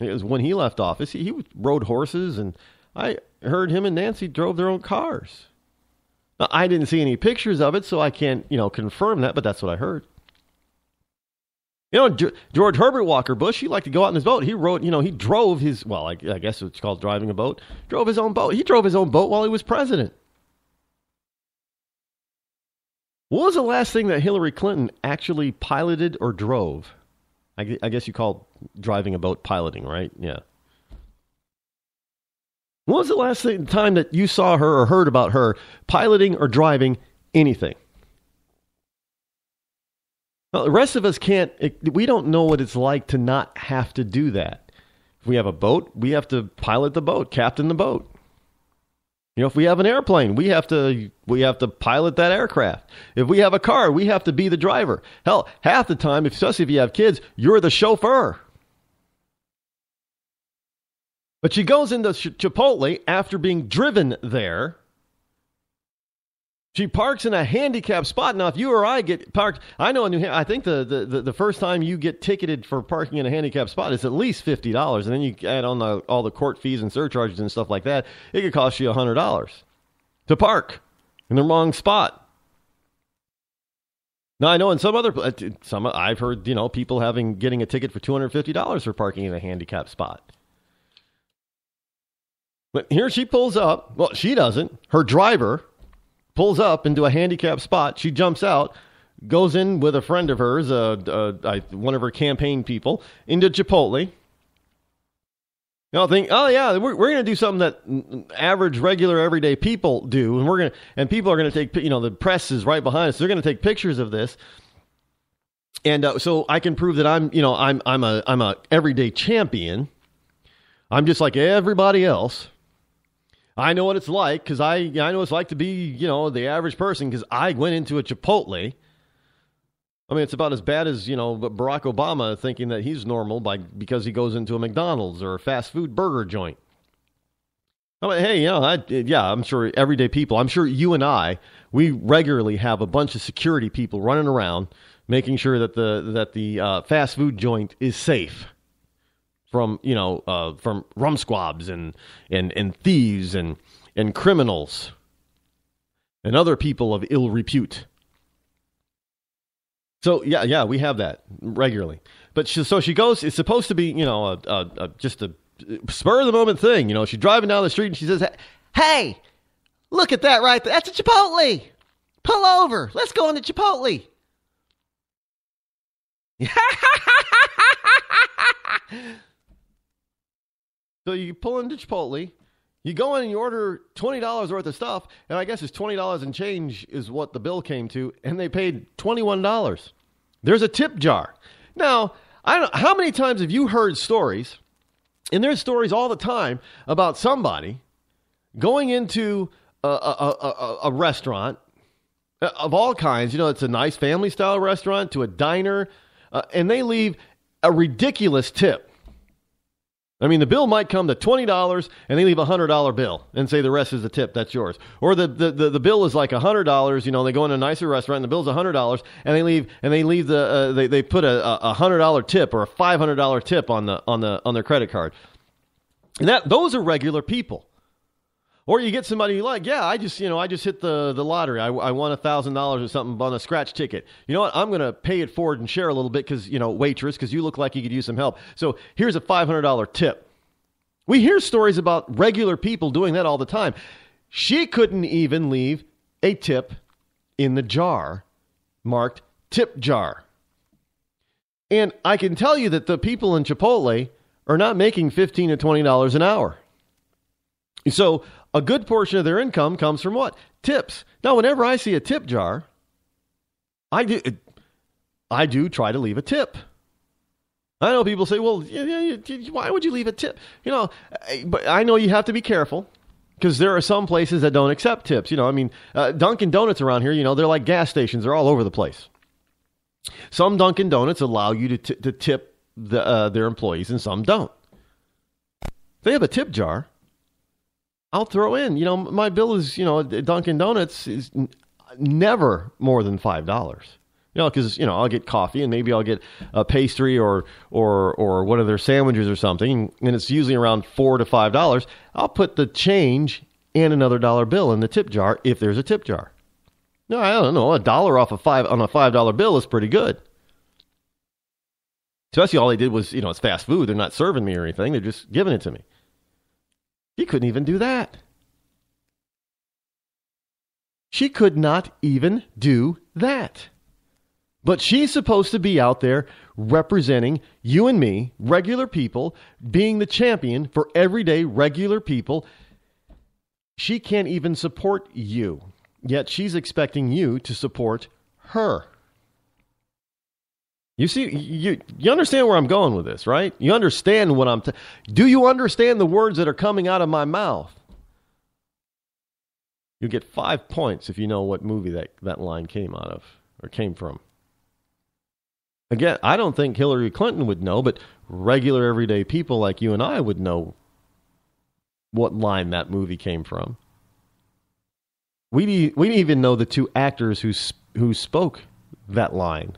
It was when he left office. He rode horses, and I heard him and Nancy drove their own cars. Now, I didn't see any pictures of it, so I can't, confirm that, but that's what I heard. George Herbert Walker Bush, he liked to go out in his boat. He rode, he drove his, I guess it's called driving a boat, drove his own boat. He drove his own boat while he was president. What was the last thing that Hillary Clinton actually piloted or drove? I guess you call driving a boat piloting, right? Yeah. When was the last time that you saw her or heard about her piloting or driving anything? Well, the rest of us we don't know what it's like to not have to do that. If we have a boat, we have to pilot the boat, captain the boat. If we have an airplane, we have to pilot that aircraft. If we have a car, we have to be the driver. Hell, half the time, especially if you have kids, you're the chauffeur. But she goes into Chipotle after being driven there. She parks in a handicapped spot. Now, if you or I get parked, I know in New Hampshire, I think the first time you get ticketed for parking in a handicapped spot is at least $50, and then you add on all the court fees and surcharges and stuff like that. It could cost you $100 to park in the wrong spot. Now, I know in I've heard people getting a ticket for $250 for parking in a handicapped spot. But here she pulls up. Well, she doesn't. Her driver pulls up into a handicapped spot. She jumps out, goes in with a friend of hers, one of her campaign people, into Chipotle. Think, oh yeah, we're going to do something that average, regular, everyday people do, and people are going to take, the press is right behind us. They're going to take pictures of this, and so I can prove that I'm a everyday champion. I'm just like everybody else. I know what it's like because I know what it's like to be, the average person because I went into a Chipotle. I mean, it's about as bad as, Barack Obama thinking that he's normal because he goes into a McDonald's or a fast food burger joint. I mean, hey, I'm sure everyday people, I'm sure you and I, we regularly have a bunch of security people running around making sure that the fast food joint is safe from rum squabs and thieves and criminals and other people of ill repute. So yeah, we have that regularly. But she goes. It's supposed to be just a spur of the moment thing. She's driving down the street and she says, "Hey, look at that right there. That's a Chipotle. Pull over. Let's go into Chipotle." So you pull into Chipotle, you go in and you order $20 worth of stuff, and I guess it's $20 and change is what the bill came to, and they paid $21. There's a tip jar. Now, I don't know, how many times have you heard stories, and there's stories all the time about somebody going into a restaurant of all kinds, it's a nice family-style restaurant to a diner, and they leave a ridiculous tip. I mean, the bill might come to $20, and they leave a $100 bill and say the rest is the tip. That's yours. Or the bill is like $100. They go in a nicer restaurant, and the bill's $100, and they put a $100 tip or a $500 tip on their credit card. And those are regular people. Or you get somebody you like, I just hit the lottery. I won $1,000 or something on a scratch ticket. You know what? I'm going to pay it forward and share a little bit because, waitress, because you look like you could use some help. So here's a $500 tip. We hear stories about regular people doing that all the time. She couldn't even leave a tip in the jar marked tip jar. And I can tell you that the people in Chipotle are not making $15 to $20 an hour. So a good portion of their income comes from what? Tips. Now, whenever I see a tip jar, I do try to leave a tip. I know people say, well, why would you leave a tip? But I know you have to be careful because there are some places that don't accept tips. Dunkin' Donuts around here, they're like gas stations. They're all over the place. Some Dunkin' Donuts allow you to tip their employees and some don't. They have a tip jar. I'll throw in, my bill is, at Dunkin' Donuts is never more than $5. Because, I'll get coffee and maybe I'll get a pastry or one of their sandwiches or something, and it's usually around $4 to $5. I'll put the change and another dollar bill in the tip jar if there's a tip jar. No, I don't know. $1 off on a $5 bill is pretty good. Especially all they did was, it's fast food. They're not serving me or anything. They're just giving it to me. He couldn't even do that. She could not even do that. But she's supposed to be out there representing you and me, regular people, being the champion for everyday regular people. She can't even support you, yet she's expecting you to support her. You see, you understand where I'm going with this, right? You understand what do you understand the words that are coming out of my mouth? You get 5 points if you know what movie that line came out of or came from. Again, I don't think Hillary Clinton would know, but regular everyday people like you and I would know what line that movie came from. We didn't even know the two actors who spoke that line.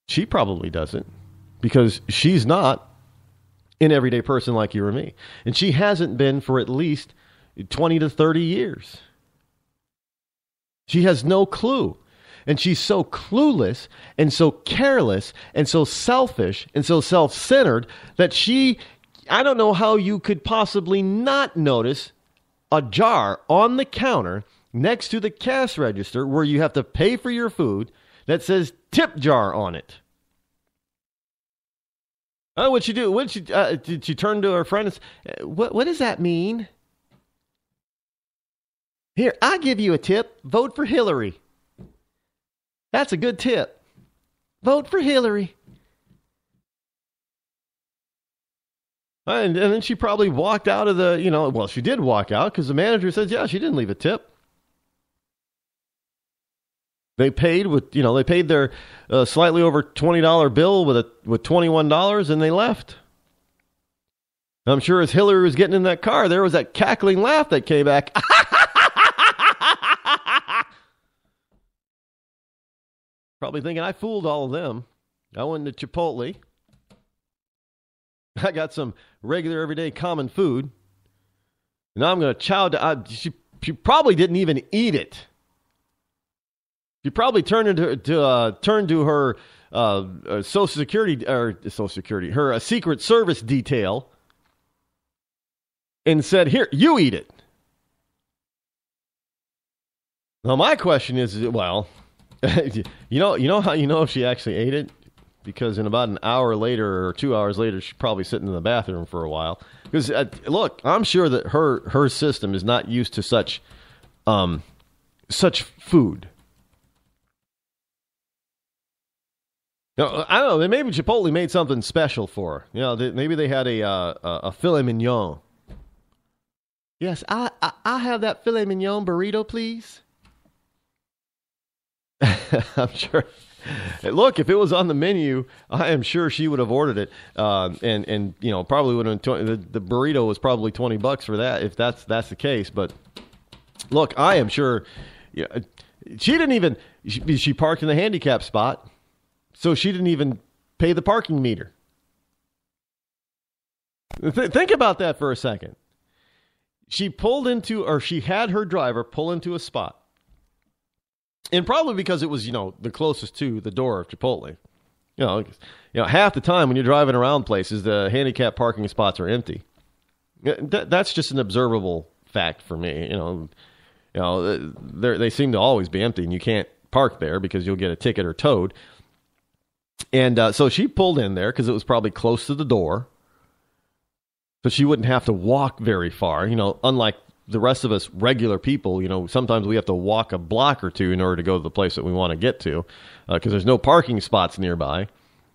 She probably doesn't, because she's not an everyday person like you or me. And she hasn't been for at least 20 to 30 years. She has no clue. And she's so clueless and so careless and so selfish and so self-centered that I don't know how you could possibly not notice a jar on the counter next to the cash register where you have to pay for your food that says tip jar on it. Oh, what'd she do? Did she turn to her friend and say, what does that mean? Here, I'll give you a tip. Vote for Hillary. That's a good tip. Vote for Hillary. And then she probably walked out of the, she did walk out because the manager says, yeah, she didn't leave a tip. They paid their slightly over $20 bill with $21 and they left. I'm sure as Hillary was getting in that car, there was that cackling laugh that came back. Probably thinking, I fooled all of them. I went to Chipotle. I got some regular, everyday, common food. And now I'm going to chow down. She probably didn't even eat it. She probably turned to her Social Security, her Secret Service detail, and said, "Here, you eat it." Now, my question is, well, you know how you know if she actually ate it? Because in about an hour later or 2 hours later, she's probably sitting in the bathroom for a while. Because look, I'm sure that her system is not used to such food. I don't know. Maybe Chipotle made something special for her. Maybe they had a filet mignon. Yes, I'll have that filet mignon burrito, please. I'm sure. Look, if it was on the menu, I am sure she would have ordered it, and probably would have been the burrito was probably $20 for that if that's the case. But look, I am sure she didn't even she parked in the handicap spot, so she didn't even pay the parking meter. Think about that for a second. She had her driver pull into a spot. And probably because it was, the closest to the door of Chipotle. Half the time when you're driving around places, the handicap parking spots are empty. That's just an observable fact for me. They seem to always be empty, and you can't park there because you'll get a ticket or towed. And so she pulled in there because it was probably close to the door, so she wouldn't have to walk very far. Unlike the rest of us regular people, sometimes we have to walk a block or two in order to go to the place that we want to get to because there's no parking spots nearby.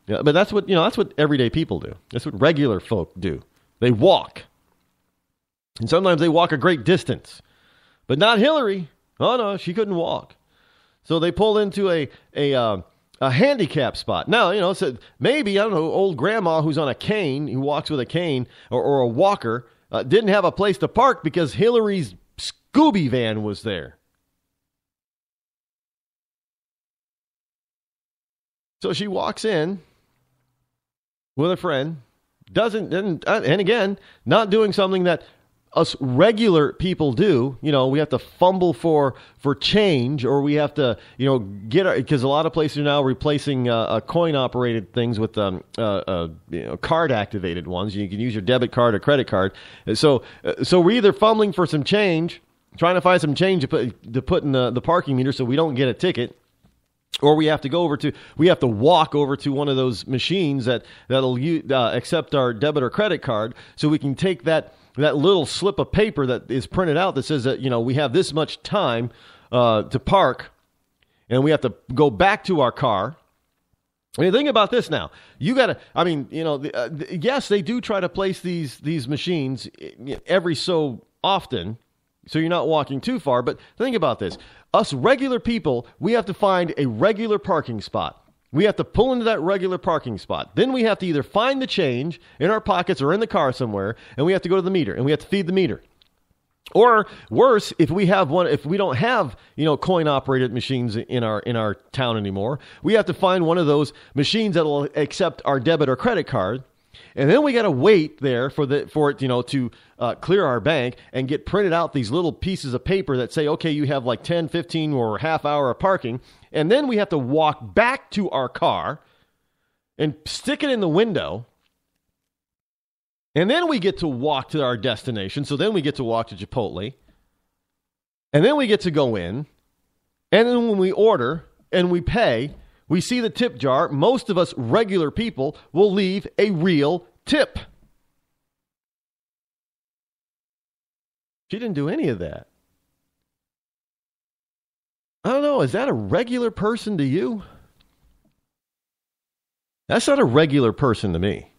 Yeah, but that's what everyday people do. That's what regular folk do. They walk. And sometimes they walk a great distance. But not Hillary. Oh, no, she couldn't walk. So they pulled into a handicap spot. Now, so maybe, I don't know, old grandma who's on a cane, who walks with a cane, or a walker, didn't have a place to park because Hillary's Scooby van was there. So she walks in with a friend, and again, not doing something that us regular people do. We have to fumble for change, or we have to, because a lot of places are now replacing coin-operated things with card-activated ones. You can use your debit card or credit card. So we're either fumbling for some change, trying to find some change to put in the parking meter so we don't get a ticket, or we have to walk over to one of those machines that'll accept our debit or credit card, so we can take that little slip of paper that is printed out that says that, we have this much time to park, and we have to go back to our car. I mean, think about this now. Yes, they do try to place these machines every so often, so you're not walking too far. But think about this. Us regular people, we have to find a regular parking spot. We have to pull into that regular parking spot. Then we have to either find the change in our pockets or in the car somewhere, and we have to go to the meter, and we have to feed the meter. Or worse, if we don't have, coin-operated machines in our town anymore, we have to find one of those machines that will accept our debit or credit card. And then we got to wait there for it, to clear our bank and get printed out these little pieces of paper that say, okay, you have like 10, 15, or half hour of parking. And then we have to walk back to our car and stick it in the window. And then we get to walk to our destination. So then we get to walk to Chipotle. And then we get to go in. And then when we order and we pay, we see the tip jar. Most of us regular people will leave a real tip. She didn't do any of that. I don't know. Is that a regular person to you? That's not a regular person to me.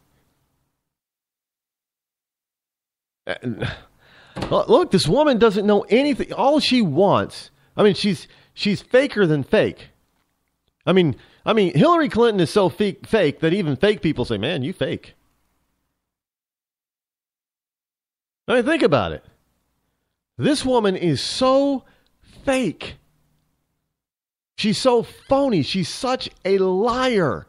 Look, this woman doesn't know anything. All she wants, she's faker than fake. I mean, Hillary Clinton is so fake that even fake people say, man, you fake. Think about it. This woman is so fake. She's so phony. She's such a liar.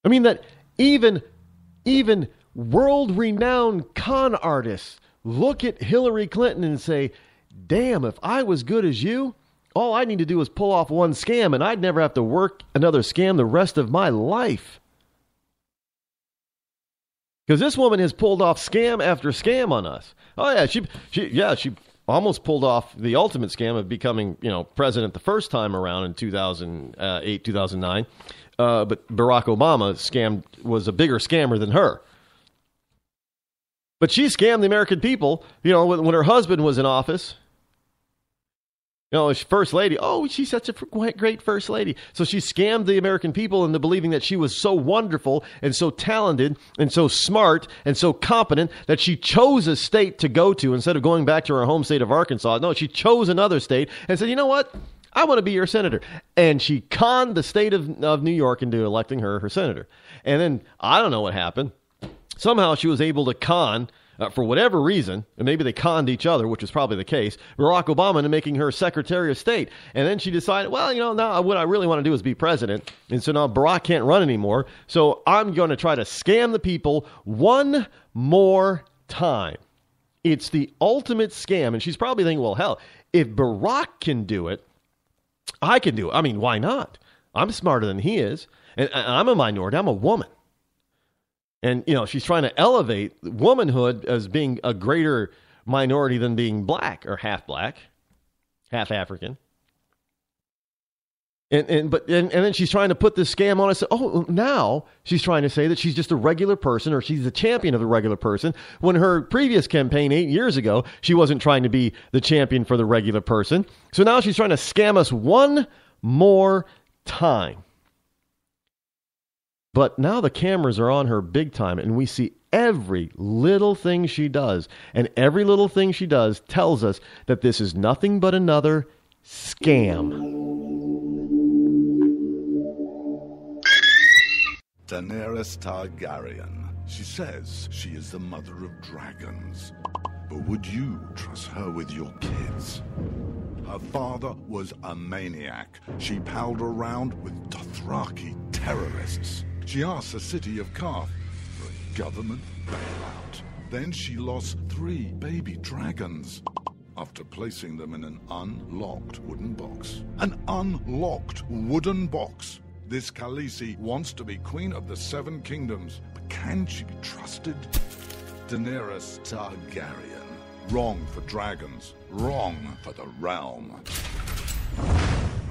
That even world-renowned con artists look at Hillary Clinton and say, damn, if I was good as you, all I need to do is pull off one scam, and I'd never have to work another scam the rest of my life. Because this woman has pulled off scam after scam on us. Oh yeah, she almost pulled off the ultimate scam of becoming, president the first time around in 2008, 2009. But Barack Obama was a bigger scammer than her. But she scammed the American people, when her husband was in office. First lady. Oh, she's such a great first lady. So she scammed the American people into believing that she was so wonderful and so talented and so smart and so competent that she chose a state to go to instead of going back to her home state of Arkansas. No, she chose another state and said, you know what? I want to be your senator. And she conned the state of New York into electing her senator. And then I don't know what happened. Somehow she was able to con, for whatever reason, and maybe they conned each other, which was probably the case, Barack Obama into making her Secretary of State. And then she decided, now what I really want to do is be president. And so now Barack can't run anymore. So I'm going to try to scam the people one more time. It's the ultimate scam. And she's probably thinking, well, hell, if Barack can do it, I can do it. Why not? I'm smarter than he is. And I'm a minority. I'm a woman. And, she's trying to elevate womanhood as being a greater minority than being black, or half African. And then she's trying to put this scam on us. Oh, now she's trying to say that she's just a regular person, or she's the champion of the regular person, when her previous campaign 8 years ago, she wasn't trying to be the champion for the regular person. So now she's trying to scam us one more time. But now the cameras are on her big time, and we see every little thing she does. And every little thing she does tells us that this is nothing but another scam. Daenerys Targaryen. She says she is the mother of dragons. But would you trust her with your kids? Her father was a maniac. She palled around with Dothraki terrorists. She asked the city of Karth for a government bailout. Then she lost 3 baby dragons after placing them in an unlocked wooden box. An unlocked wooden box. This Khaleesi wants to be queen of the 7 kingdoms, but can she be trusted? Daenerys Targaryen. Wrong for dragons. Wrong for the realm.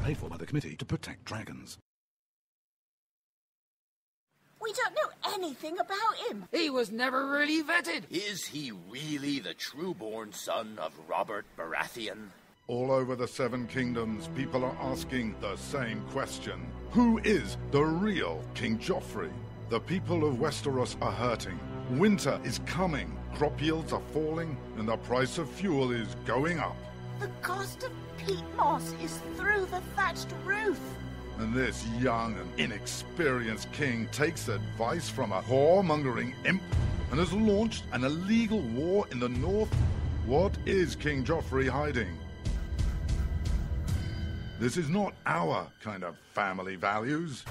Paid for by the Committee to Protect Dragons. We don't know anything about him. He was never really vetted. Is he really the true-born son of Robert Baratheon? All over the 7 kingdoms, people are asking the same question. Who is the real King Joffrey? The people of Westeros are hurting. Winter is coming. Crop yields are falling, and the price of fuel is going up. The cost of peat moss is through the thatched roof. And this young and inexperienced king takes advice from a whoremongering imp and has launched an illegal war in the north. What is King Joffrey hiding? This is not our kind of family values.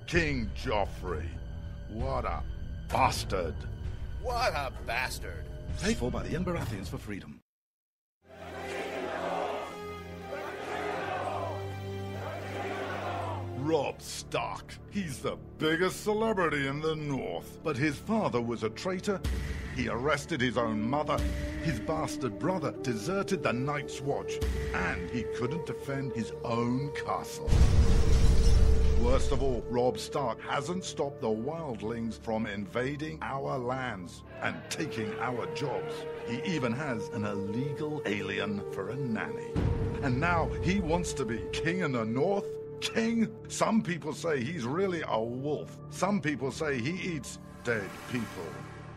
King Joffrey. What a bastard. What a bastard. Paid for by the young Baratheons for freedom. Robb Stark. He's the biggest celebrity in the North. But his father was a traitor. He arrested his own mother. His bastard brother deserted the Night's Watch. And he couldn't defend his own castle. Worst of all, Robb Stark hasn't stopped the wildlings from invading our lands and taking our jobs. He even has an illegal alien for a nanny. And now he wants to be king in the North? King? Some people say he's really a wolf. Some people say he eats dead people.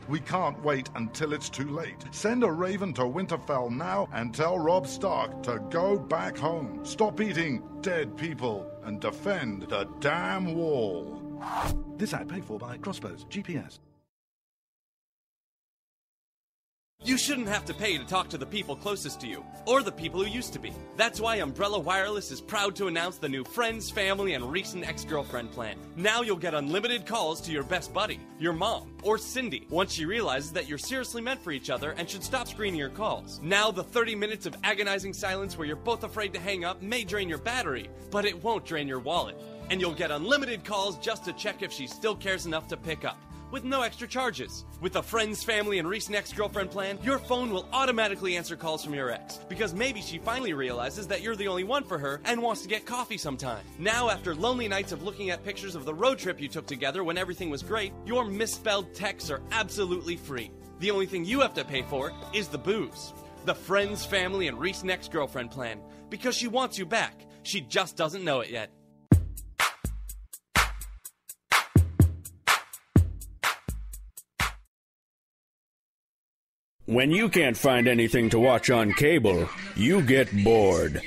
We can't wait until it's too late. Send a raven to Winterfell now and tell Robb Stark to go back home. Stop eating dead people and defend the damn wall. This ad paid for by Crossbows GPS. You shouldn't have to pay to talk to the people closest to you, or the people who used to be. That's why Umbrella Wireless is proud to announce the new Friends, Family, and Recent Ex-Girlfriend plan. Now you'll get unlimited calls to your best buddy, your mom, or Cindy, once she realizes that you're seriously meant for each other and should stop screening your calls. Now the 30 minutes of agonizing silence where you're both afraid to hang up may drain your battery, but it won't drain your wallet. And you'll get unlimited calls just to check if she still cares enough to pick up, with no extra charges. With the Friends, Family, and Recent Ex-Girlfriend plan, your phone will automatically answer calls from your ex, because maybe she finally realizes that you're the only one for her and wants to get coffee sometime. Now, after lonely nights of looking at pictures of the road trip you took together when everything was great, your misspelled texts are absolutely free. The only thing you have to pay for is the booze. The Friends, Family, and Recent Ex-Girlfriend plan, because she wants you back. She just doesn't know it yet. When you can't find anything to watch on cable, you get bored.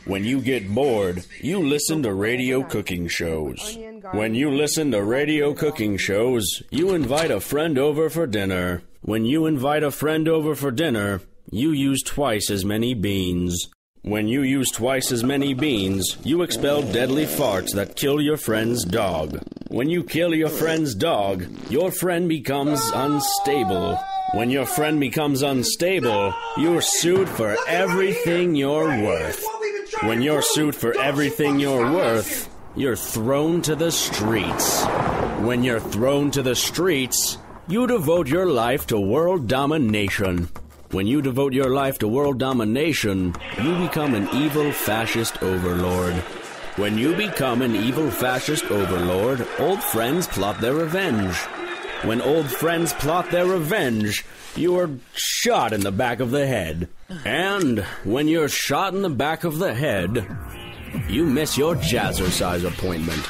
When you get bored, you listen to radio cooking shows. When you listen to radio cooking shows, you invite a friend over for dinner. When you invite a friend over for dinner, you use twice as many beans. When you use twice as many beans, you expel deadly farts that kill your friend's dog. When you kill your friend's dog, your friend becomes unstable. When your friend becomes unstable, you're sued for everything you're worth. When you're sued for everything you're worth, you're thrown to the streets. When you're thrown to the streets, you devote your life to world domination. When you devote your life to world domination, you become an evil fascist overlord. When you become an evil fascist overlord, old friends plot their revenge. When old friends plot their revenge, you are shot in the back of the head. And when you're shot in the back of the head, you miss your jazzercise appointment.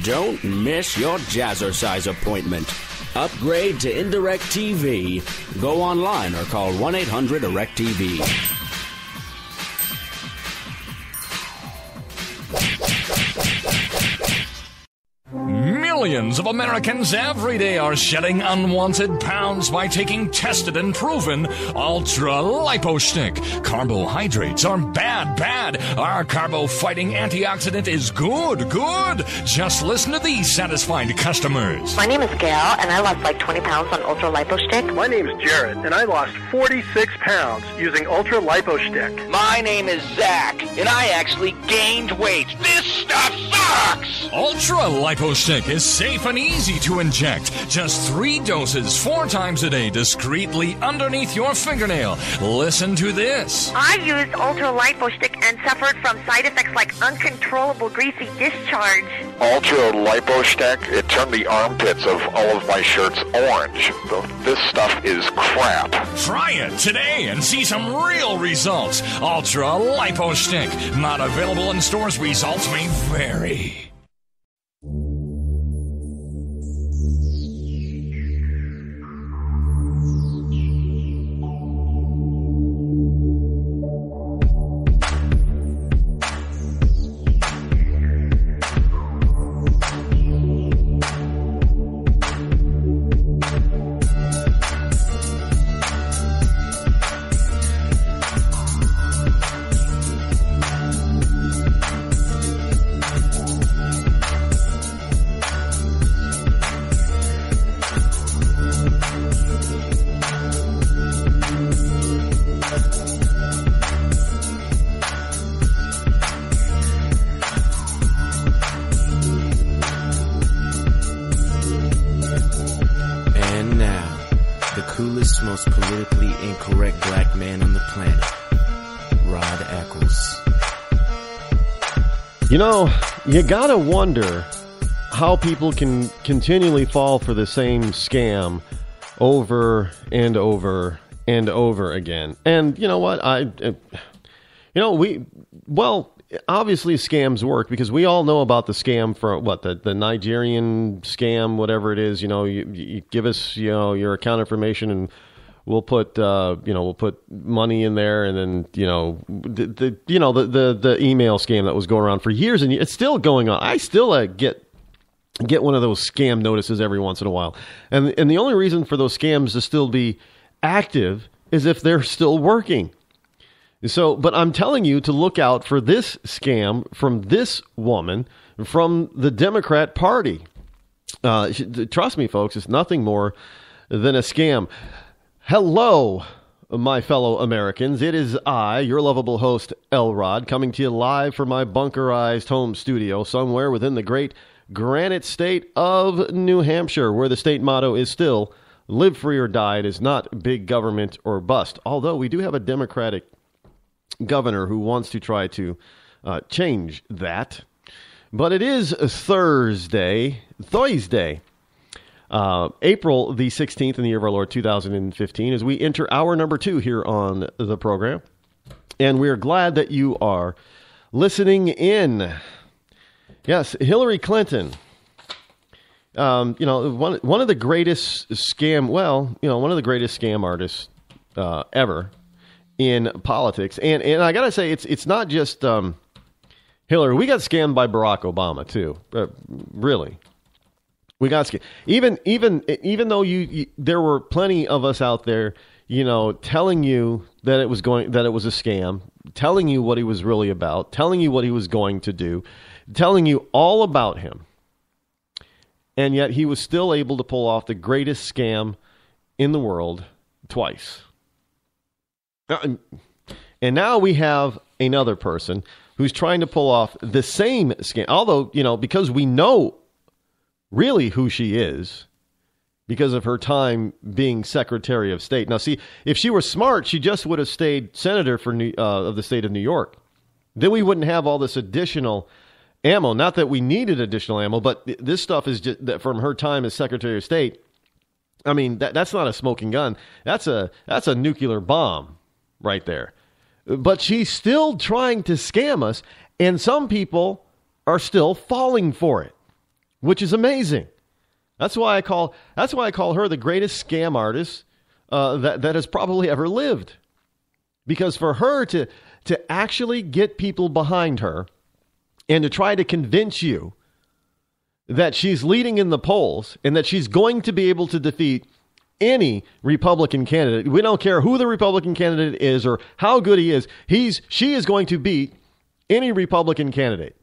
Don't miss your jazzercise appointment. Upgrade to Indirect TV. Go online or call 1-800-ERECT-TV. Millions of Americans every day are shedding unwanted pounds by taking tested and proven ultra-lipo-stick. Carbohydrates are bad. Our carbo-fighting antioxidant is good. Just listen to these satisfied customers. My name is Gail, and I lost like 20 pounds on ultra-lipo-stick. My name is Jared, and I lost 46 pounds using ultra-lipo-stick. My name is Zach, and I actually gained weight. This stuff sucks! Ultra-lipo-stick is safe and easy to inject. Just 3 doses 4 times a day discreetly underneath your fingernail. Listen to this. I used ultra-lipo-stick and suffered from side effects like uncontrollable greasy discharge. Ultra-lipo-stick, it turned the armpits of all of my shirts orange. This stuff is crap. Try it today and see some real results. Ultra-lipo-stick. Not available in stores. Results may vary. Most politically incorrect black man on the planet, Rod Eccles. You know, you gotta wonder how people can continually fall for the same scam over and over and over again. And you know what? Obviously scams work because we all know about the scam for the Nigerian scam, whatever it is. You know, you give us, your account information and we'll put money in there, and then the email scam that was going around for years and it's still going on. I still get one of those scam notices every once in a while, and the only reason for those scams to still be active is if they're still working. So, but I'm telling you to look out for this scam from this woman from the Democrat Party. Trust me, folks, it's nothing more than a scam. Hello, my fellow Americans. It is I, your lovable host, Elrod, coming to you live from my bunkerized home studio somewhere within the great granite state of New Hampshire, where the state motto is still, live free or die. It is not big government or bust. Although we do have a Democratic governor who wants to try to change that. But it is Thursday, April the 16th in the year of our Lord 2015, as we enter hour number 2 here on the program. And we are glad that you are listening in. Yes, Hillary Clinton, one of the greatest scam, one of the greatest scam artists ever in politics. And I got to say, it's not just Hillary. We got scammed by Barack Obama, too. Really. We got scammed. Even though there were plenty of us out there, telling you that it was a scam, telling you what he was really about, telling you what he was going to do, telling you all about him. And yet he was still able to pull off the greatest scam in the world twice. And now we have another person who's trying to pull off the same scam. Although, because we know really who she is because of her time being Secretary of State. Now, see, if she were smart, she just would have stayed senator of the state of New York. Then we wouldn't have all this additional ammo. Not that we needed additional ammo, but this stuff is just that from her time as Secretary of State. I mean, that's not a smoking gun. That's a nuclear bomb right there. But she's still trying to scam us, and some people are still falling for it, which is amazing. That's why I call her the greatest scam artist that has probably ever lived. Because for her to actually get people behind her and to try to convince you that she's leading in the polls and that she's going to be able to defeat any Republican candidate. We don't care who the Republican candidate is or how good he is. She is going to beat any Republican candidate.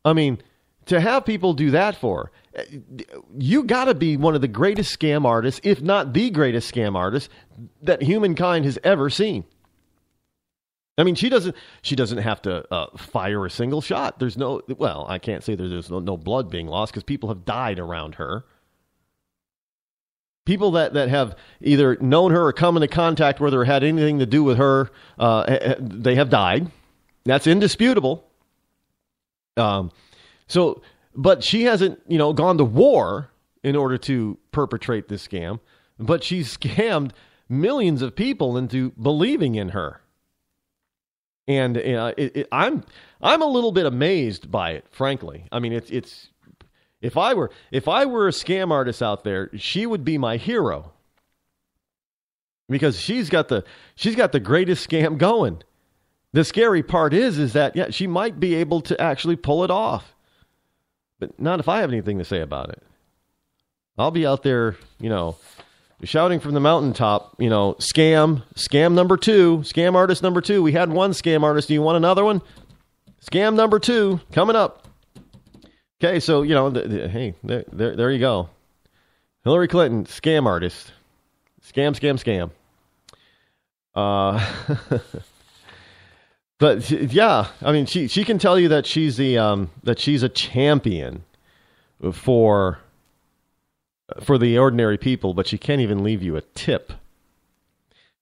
I mean, to have people do that for her, you got to be one of the greatest scam artists, if not the greatest scam artist that humankind has ever seen. I mean, she doesn't have to fire a single shot. I can't say there's no blood being lost because people have died around her. People that have either known her or come into contact with her or had anything to do with her, they have died. That's indisputable. But she hasn't, gone to war in order to perpetrate this scam. But she's scammed millions of people into believing in her. And I'm a little bit amazed by it, frankly. I mean, it's if I were a scam artist out there, she would be my hero because she's got the greatest scam going. The scary part is that she might be able to actually pull it off, but not if I have anything to say about it. I'll be out there, shouting from the mountaintop, scam number 2, scam artist number 2. We had one scam artist. Do you want another one? Scam number 2 coming up. Okay, so, hey, there you go. Hillary Clinton, scam artist. Scam. But yeah, I mean, she can tell you that she's a champion for the ordinary people, but she can't even leave you a tip.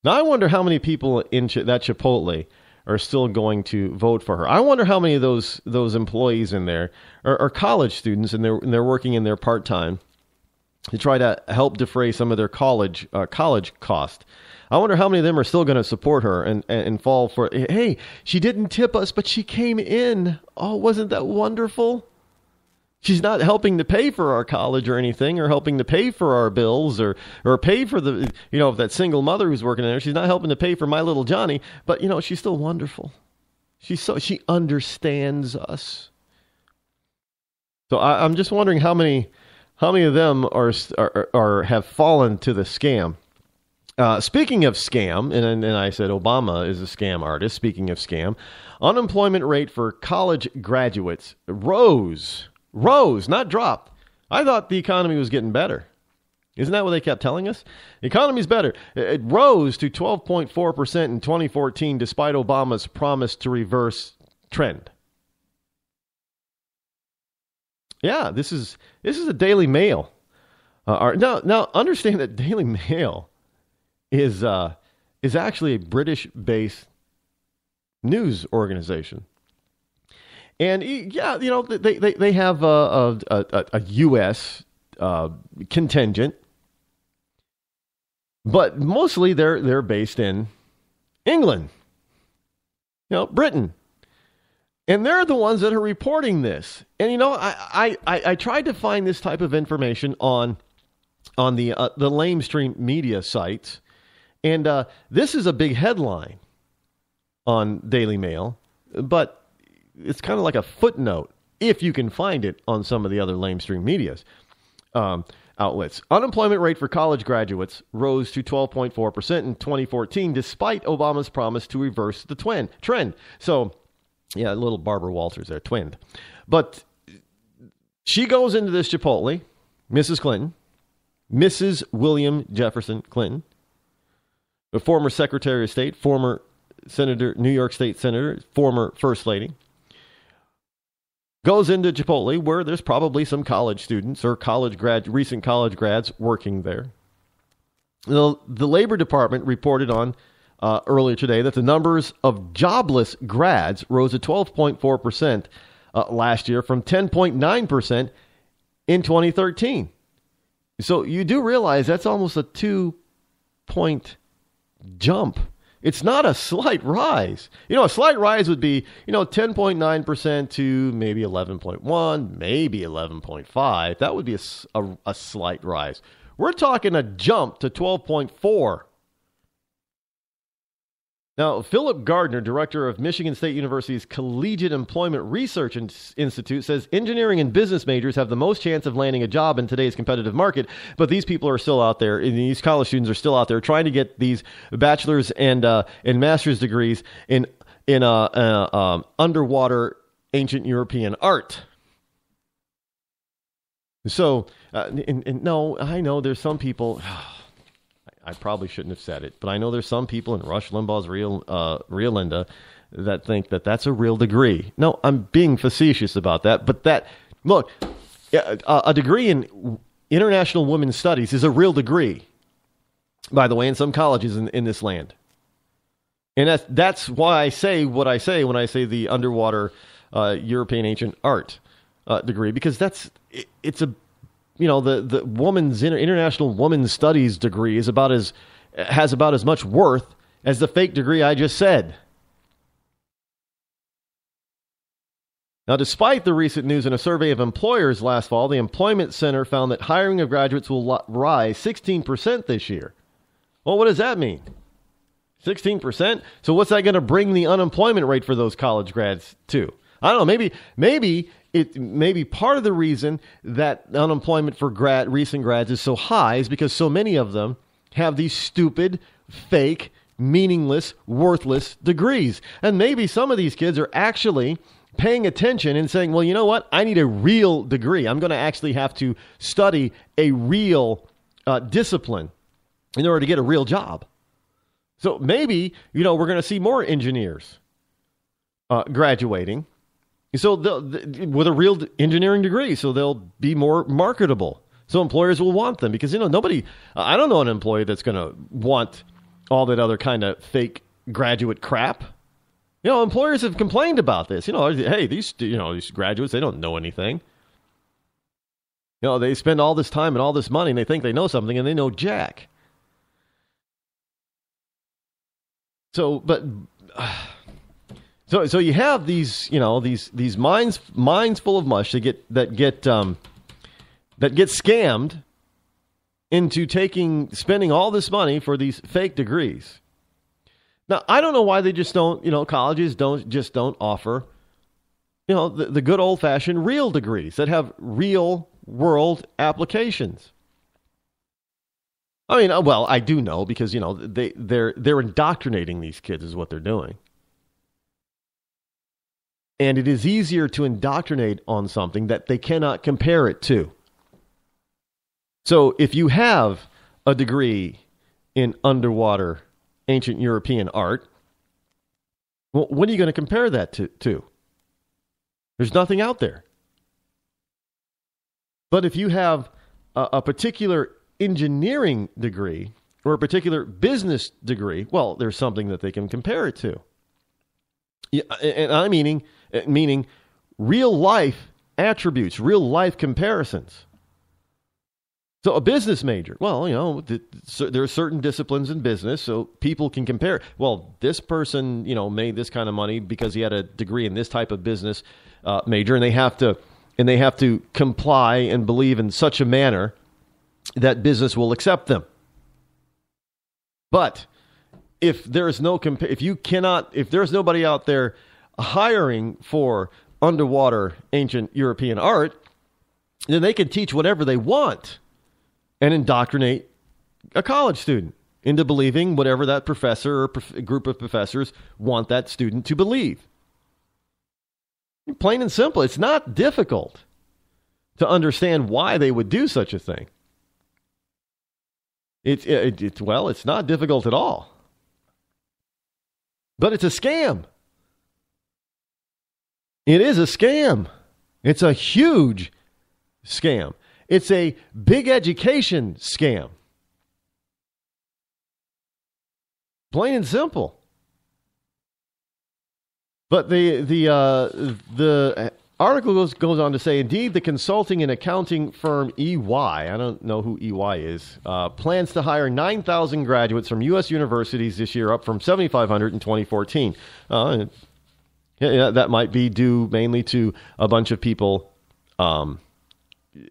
Now, I wonder how many people in that Chipotle are still going to vote for her. I wonder how many of those employees in there are college students, and they're working in there part-time to try to help defray some of their college cost. I wonder how many of them are still going to support her and fall for, hey, she didn't tip us, but she came in. Oh, wasn't that wonderful? She's not helping to pay for our college or anything, or helping to pay for our bills, or pay for the, that single mother who's working there. She's not helping to pay for my little Johnny, but she's still wonderful. She understands us. So I'm just wondering how many of them are have fallen to the scam. Speaking of scam, and I said Obama is a scam artist. Speaking of scam, unemployment rate for college graduates rose, not dropped. I thought the economy was getting better. Isn't that what they kept telling us? The economy's better. It rose to 12.4% in 2014, despite Obama's promise to reverse trend. Yeah, this is a Daily Mail. Now understand that Daily Mail is actually a British-based news organization. And yeah, they have a U.S. Contingent, but mostly they're based in England, Britain, and they're the ones that are reporting this. And I tried to find this type of information on the lamestream media sites, and this is a big headline on Daily Mail, but it's kind of like a footnote if you can find it on some of the other lamestream medias outlets. Unemployment rate for college graduates rose to 12.4% in 2014, despite Obama's promise to reverse the trend. So, yeah, a little Barbara Walters there, twinned. But she goes into this Chipotle, Mrs. Clinton, Mrs. William Jefferson Clinton, the former Secretary of State, former Senator, New York State Senator, former First Lady, goes into Chipotle where there's probably some college students or recent college grads working there. The Labor Department reported on earlier today that the numbers of jobless grads rose to 12.4% last year from 10.9% in 2013. So you do realize that's almost a 2-point jump. It's not a slight rise. A slight rise would be, 10.9% to maybe 11.1, maybe 11.5. That would be a slight rise. We're talking a jump to 12.4. Now, Philip Gardner, director of Michigan State University's Collegiate Employment Research Institute, says engineering and business majors have the most chance of landing a job in today's competitive market, but these people are still out there, and these college students are still out there trying to get these bachelor's and master's degrees in underwater ancient European art. So, no, I know there's some people... I probably shouldn't have said it, but I know there's some people in Rush Limbaugh's Real Linda that think that that's a real degree. No, I'm being facetious about that. But look, a degree in international women's studies is a real degree, by the way, in some colleges in this land. And that's why I say what I say when I say the underwater European ancient art degree, because it's a... the woman's international women's studies degree has about as much worth as the fake degree I just said. Now, despite the recent news in a survey of employers last fall, the Employment Center found that hiring of graduates will rise 16% this year. Well, what does that mean? 16%? So what's that going to bring the unemployment rate for those college grads to? I don't know. Maybe part of the reason that unemployment for recent grads is so high is because so many of them have these stupid, fake, meaningless, worthless degrees. And maybe some of these kids are actually paying attention and saying, well, you know what? I need a real degree. I'm going to actually have to study a real discipline in order to get a real job. So maybe, we're going to see more engineers graduating. So with a real engineering degree, so they'll be more marketable. So employers will want them because, I don't know an employee that's going to want all that other kind of fake graduate crap. Employers have complained about this. Hey, these graduates, they don't know anything. They spend all this time and all this money and they think they know something and they know jack. So, but... So you have these minds full of mush that get scammed into spending all this money for these fake degrees. Now, I don't know why they just don't, colleges don't offer, the good old fashioned real degrees that have real world applications. I mean, well, I do know because, they're indoctrinating these kids is what they're doing. And it is easier to indoctrinate on something that they cannot compare it to. So if you have a degree in underwater ancient European art, well, what are you going to compare that to? There's nothing out there. But if you have a particular engineering degree or a particular business degree, well, there's something that they can compare it to. Yeah, and I'm meaning real life attributes, real life comparisons. So a business major, well, there are certain disciplines in business, so people can compare. Well, this person, made this kind of money because he had a degree in this type of business major, and they have to comply and believe in such a manner that business will accept them. But if there's nobody out there hiring for underwater ancient European art, then they can teach whatever they want and indoctrinate a college student into believing whatever that professor or group of professors want that student to believe. Plain and simple. It's not difficult to understand why they would do such a thing. It's not difficult at all. But it's a scam. It is a scam. It's a huge scam. It's a big education scam. Plain and simple. But the article goes on to say, indeed, the consulting and accounting firm EY, I don't know who EY is, plans to hire 9,000 graduates from U.S. universities this year, up from 7,500 in 2014. That might be due mainly to a bunch of people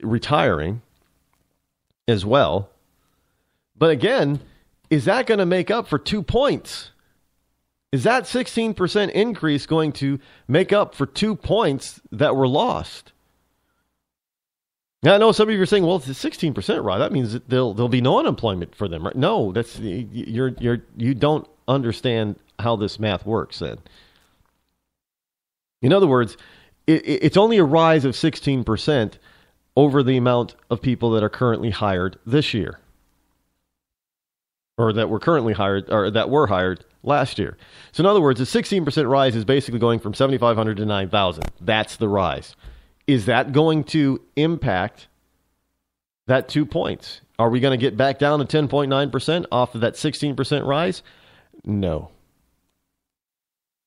retiring as well. But again, is that going to make up for 2 points? Is that 16% increase going to make up for 2 points that were lost? Now, I know some of you are saying, well, it's 16%, Rod. That means that there'll be no unemployment for them, right? No, that's you don't understand how this math works then. In other words, it's only a rise of 16% over the amount of people that are currently hired this year, or that were currently hired, or that were hired last year. So in other words, a 16% rise is basically going from 7,500 to 9,000. That's the rise. Is that going to impact that 2 points? Are we going to get back down to 10.9% off of that 16% rise? No.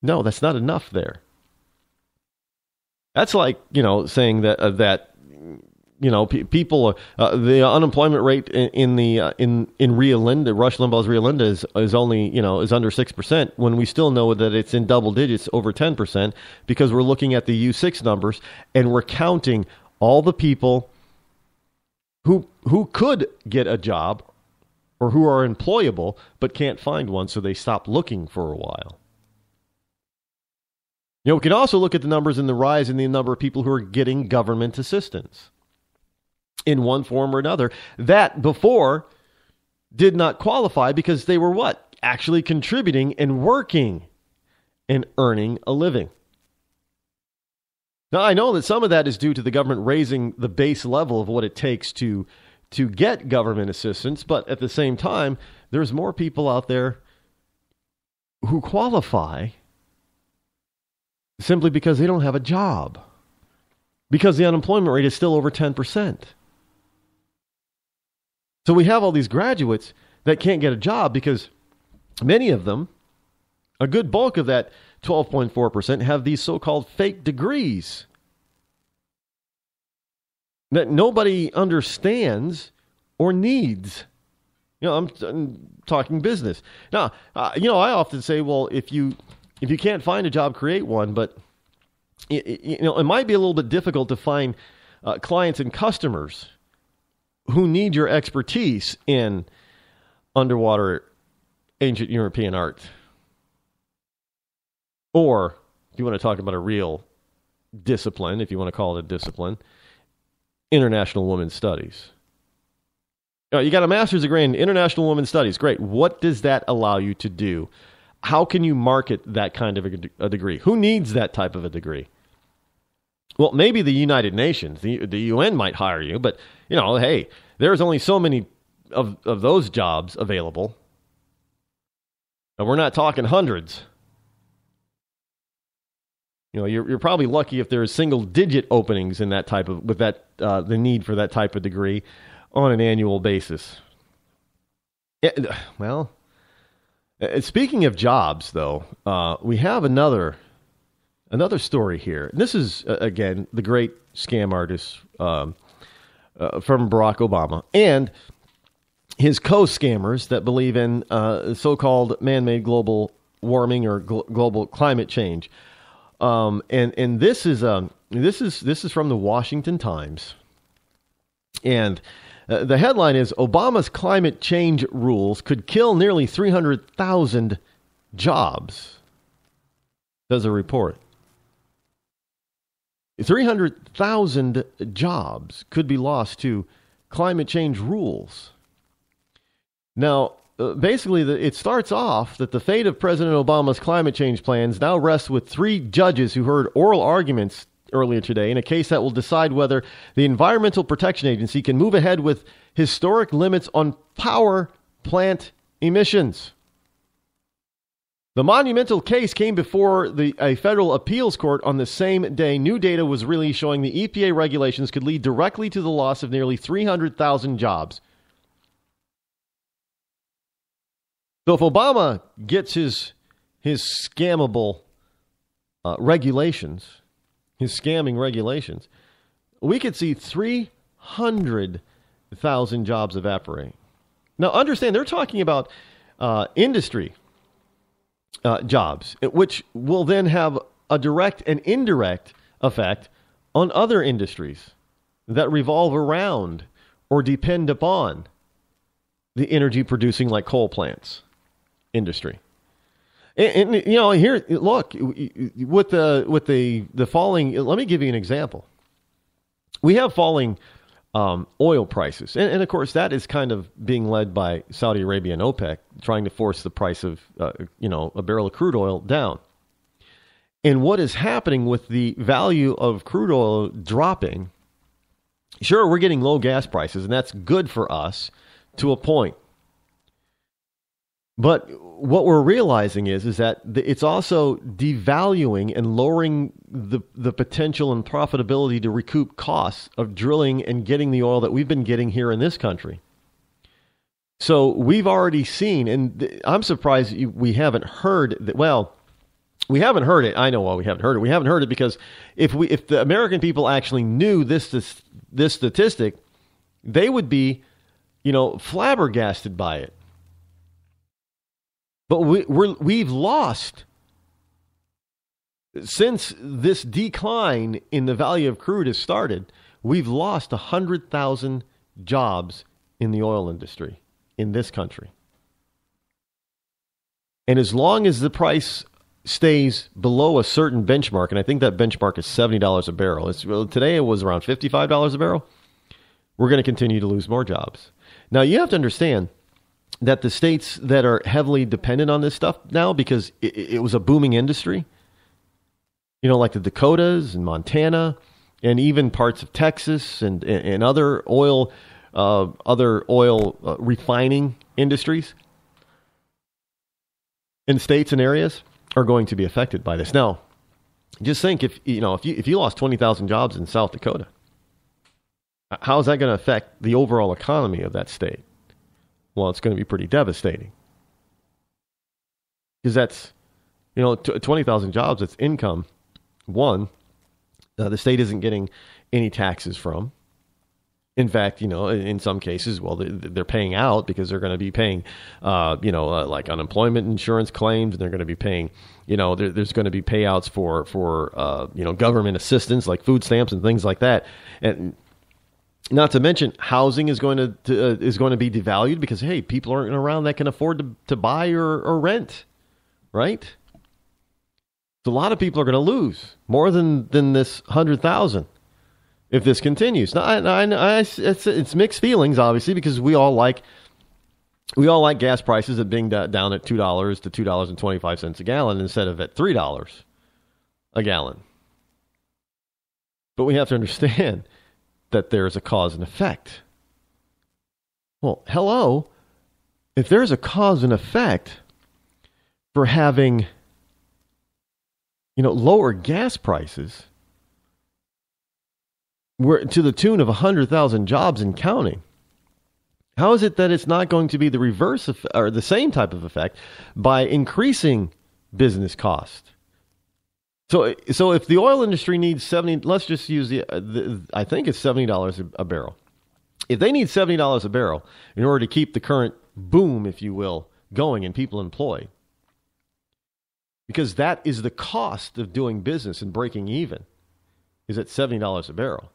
No, that's not enough there. That's like, saying that people, the unemployment rate in Rio Linda, Rush Limbaugh's Rio Linda is only, is under 6%, when we still know that it's in double digits, over 10%, because we're looking at the U6 numbers and we're counting all the people who could get a job or who are employable but can't find one, so they stop looking for a while. We can also look at the numbers and the rise in the number of people who are getting government assistance in one form or another that before did not qualify because they were what? Actually contributing and working and earning a living. Now, I know that some of that is due to the government raising the base level of what it takes to get government assistance, but at the same time, there's more people out there who qualify simply because they don't have a job, because the unemployment rate is still over 10%. So we have all these graduates that can't get a job because many of them, a good bulk of that 12.4%, have these so-called fake degrees that nobody understands or needs. I'm talking business. Now, I often say, well, if you can't find a job, create one. But it might be a little bit difficult to find clients and customers who need your expertise in underwater ancient European art. Or, if you want to talk about a real discipline, if you want to call it a discipline, international women's studies. You got a master's degree in international women's studies. Great. What does that allow you to do? How can you market that kind of a degree? Who needs that type of a degree? Well, maybe the United Nations, the UN might hire you, but, hey, there's only so many of those jobs available. And we're not talking hundreds. You're probably lucky if there's single-digit openings in that type of, with that the need for that type of degree on an annual basis. Speaking of jobs, though, we have another story here. This is, again, the great scam artist from Barack Obama and his co-scammers that believe in so-called man-made global warming or global climate change. And this is from the Washington Times, and the headline is, Obama's climate change rules could kill nearly 300,000 jobs. Does a report. 300,000 jobs could be lost to climate change rules. Now, basically, it starts off that the fate of President Obama's climate change plans now rests with 3 judges who heard oral arguments earlier today in a case that will decide whether the Environmental Protection Agency can move ahead with historic limits on power plant emissions. The monumental case came before a federal appeals court on the same day. New data was released showing the EPA regulations could lead directly to the loss of nearly 300,000 jobs. So if Obama gets his scammable regulations his scamming regulations, we could see 300,000 jobs evaporate. Now, understand, they're talking about industry jobs, which will then have a direct and indirect effect on other industries that revolve around or depend upon the energy producing, like coal plants industry. And you know, here, look, with the falling, let me give you an example. We have falling oil prices. And of course, that is kind of being led by Saudi Arabia and OPEC, trying to force the price of, a barrel of crude oil down. And what is happening with the value of crude oil dropping, sure, we're getting low gas prices, and that's good for us to a point. But what we're realizing is that it's also devaluing and lowering the potential and profitability to recoup costs of drilling and getting the oil that we've been getting here in this country. So we've already seen, and I'm surprised we haven't heard that. Well, we haven't heard it. I know why we haven't heard it. We haven't heard it because if the American people actually knew this statistic, they would be, flabbergasted by it. But we've lost, since this decline in the value of crude has started, we've lost 100,000 jobs in the oil industry in this country. And as long as the price stays below a certain benchmark, and I think that benchmark is $70 a barrel. Today it was around $55 a barrel. We're going to continue to lose more jobs. Now, you have to understand that the states that are heavily dependent on this stuff now, because it was a booming industry, like the Dakotas and Montana, and even parts of Texas and other oil refining industries in states and areas are going to be affected by this. Now, just think if you lost 20,000 jobs in South Dakota, how is that going to affect the overall economy of that state? Well, it's going to be pretty devastating. Because that's, 20,000 jobs, it's income. One, the state isn't getting any taxes from. In fact, in some cases, well, they're paying out because they're going to be paying, like unemployment insurance claims, and they're going to be paying, there's going to be payouts for government assistance like food stamps and things like that. And not to mention, housing is going to be devalued because, hey, people aren't around that can afford to buy or rent, right? So a lot of people are going to lose more than this 100,000 if this continues. Now, it's mixed feelings, obviously, because we all like gas prices at being down at $2 to $2.25 a gallon instead of at $3 a gallon. But we have to understand that there's a cause and effect. Well, hello. If there's a cause and effect for having, lower gas prices, we're to the tune of 100,000 jobs and counting, how is it that it's not going to be the reverse or the same type of effect by increasing business cost? So if the oil industry needs let's just use I think it's $70 a barrel. If they need $70 a barrel in order to keep the current boom, if you will, going and people employed, because that is the cost of doing business and breaking even, is at $70 a barrel.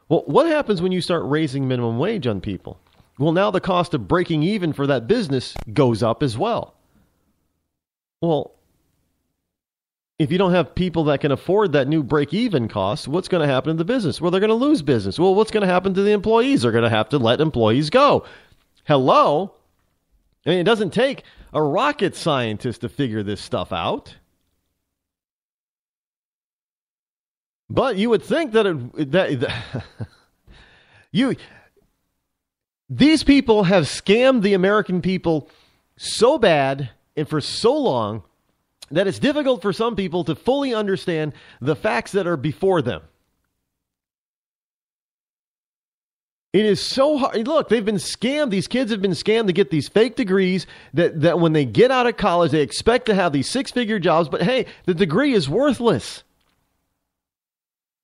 Well, what happens when you start raising minimum wage on people? Well, now the cost of breaking even for that business goes up as well. Well, if you don't have people that can afford that new break-even cost, what's going to happen to the business? Well, they're going to lose business. Well, what's going to happen to the employees? They're going to have to let employees go. Hello? I mean, it doesn't take a rocket scientist to figure this stuff out. But you would think that these people have scammed the American people so bad and for so long that it's difficult for some people to fully understand the facts that are before them. It is so hard. Look, they've been scammed. These kids have been scammed to get these fake degrees that when they get out of college, they expect to have these six-figure jobs. But hey, the degree is worthless.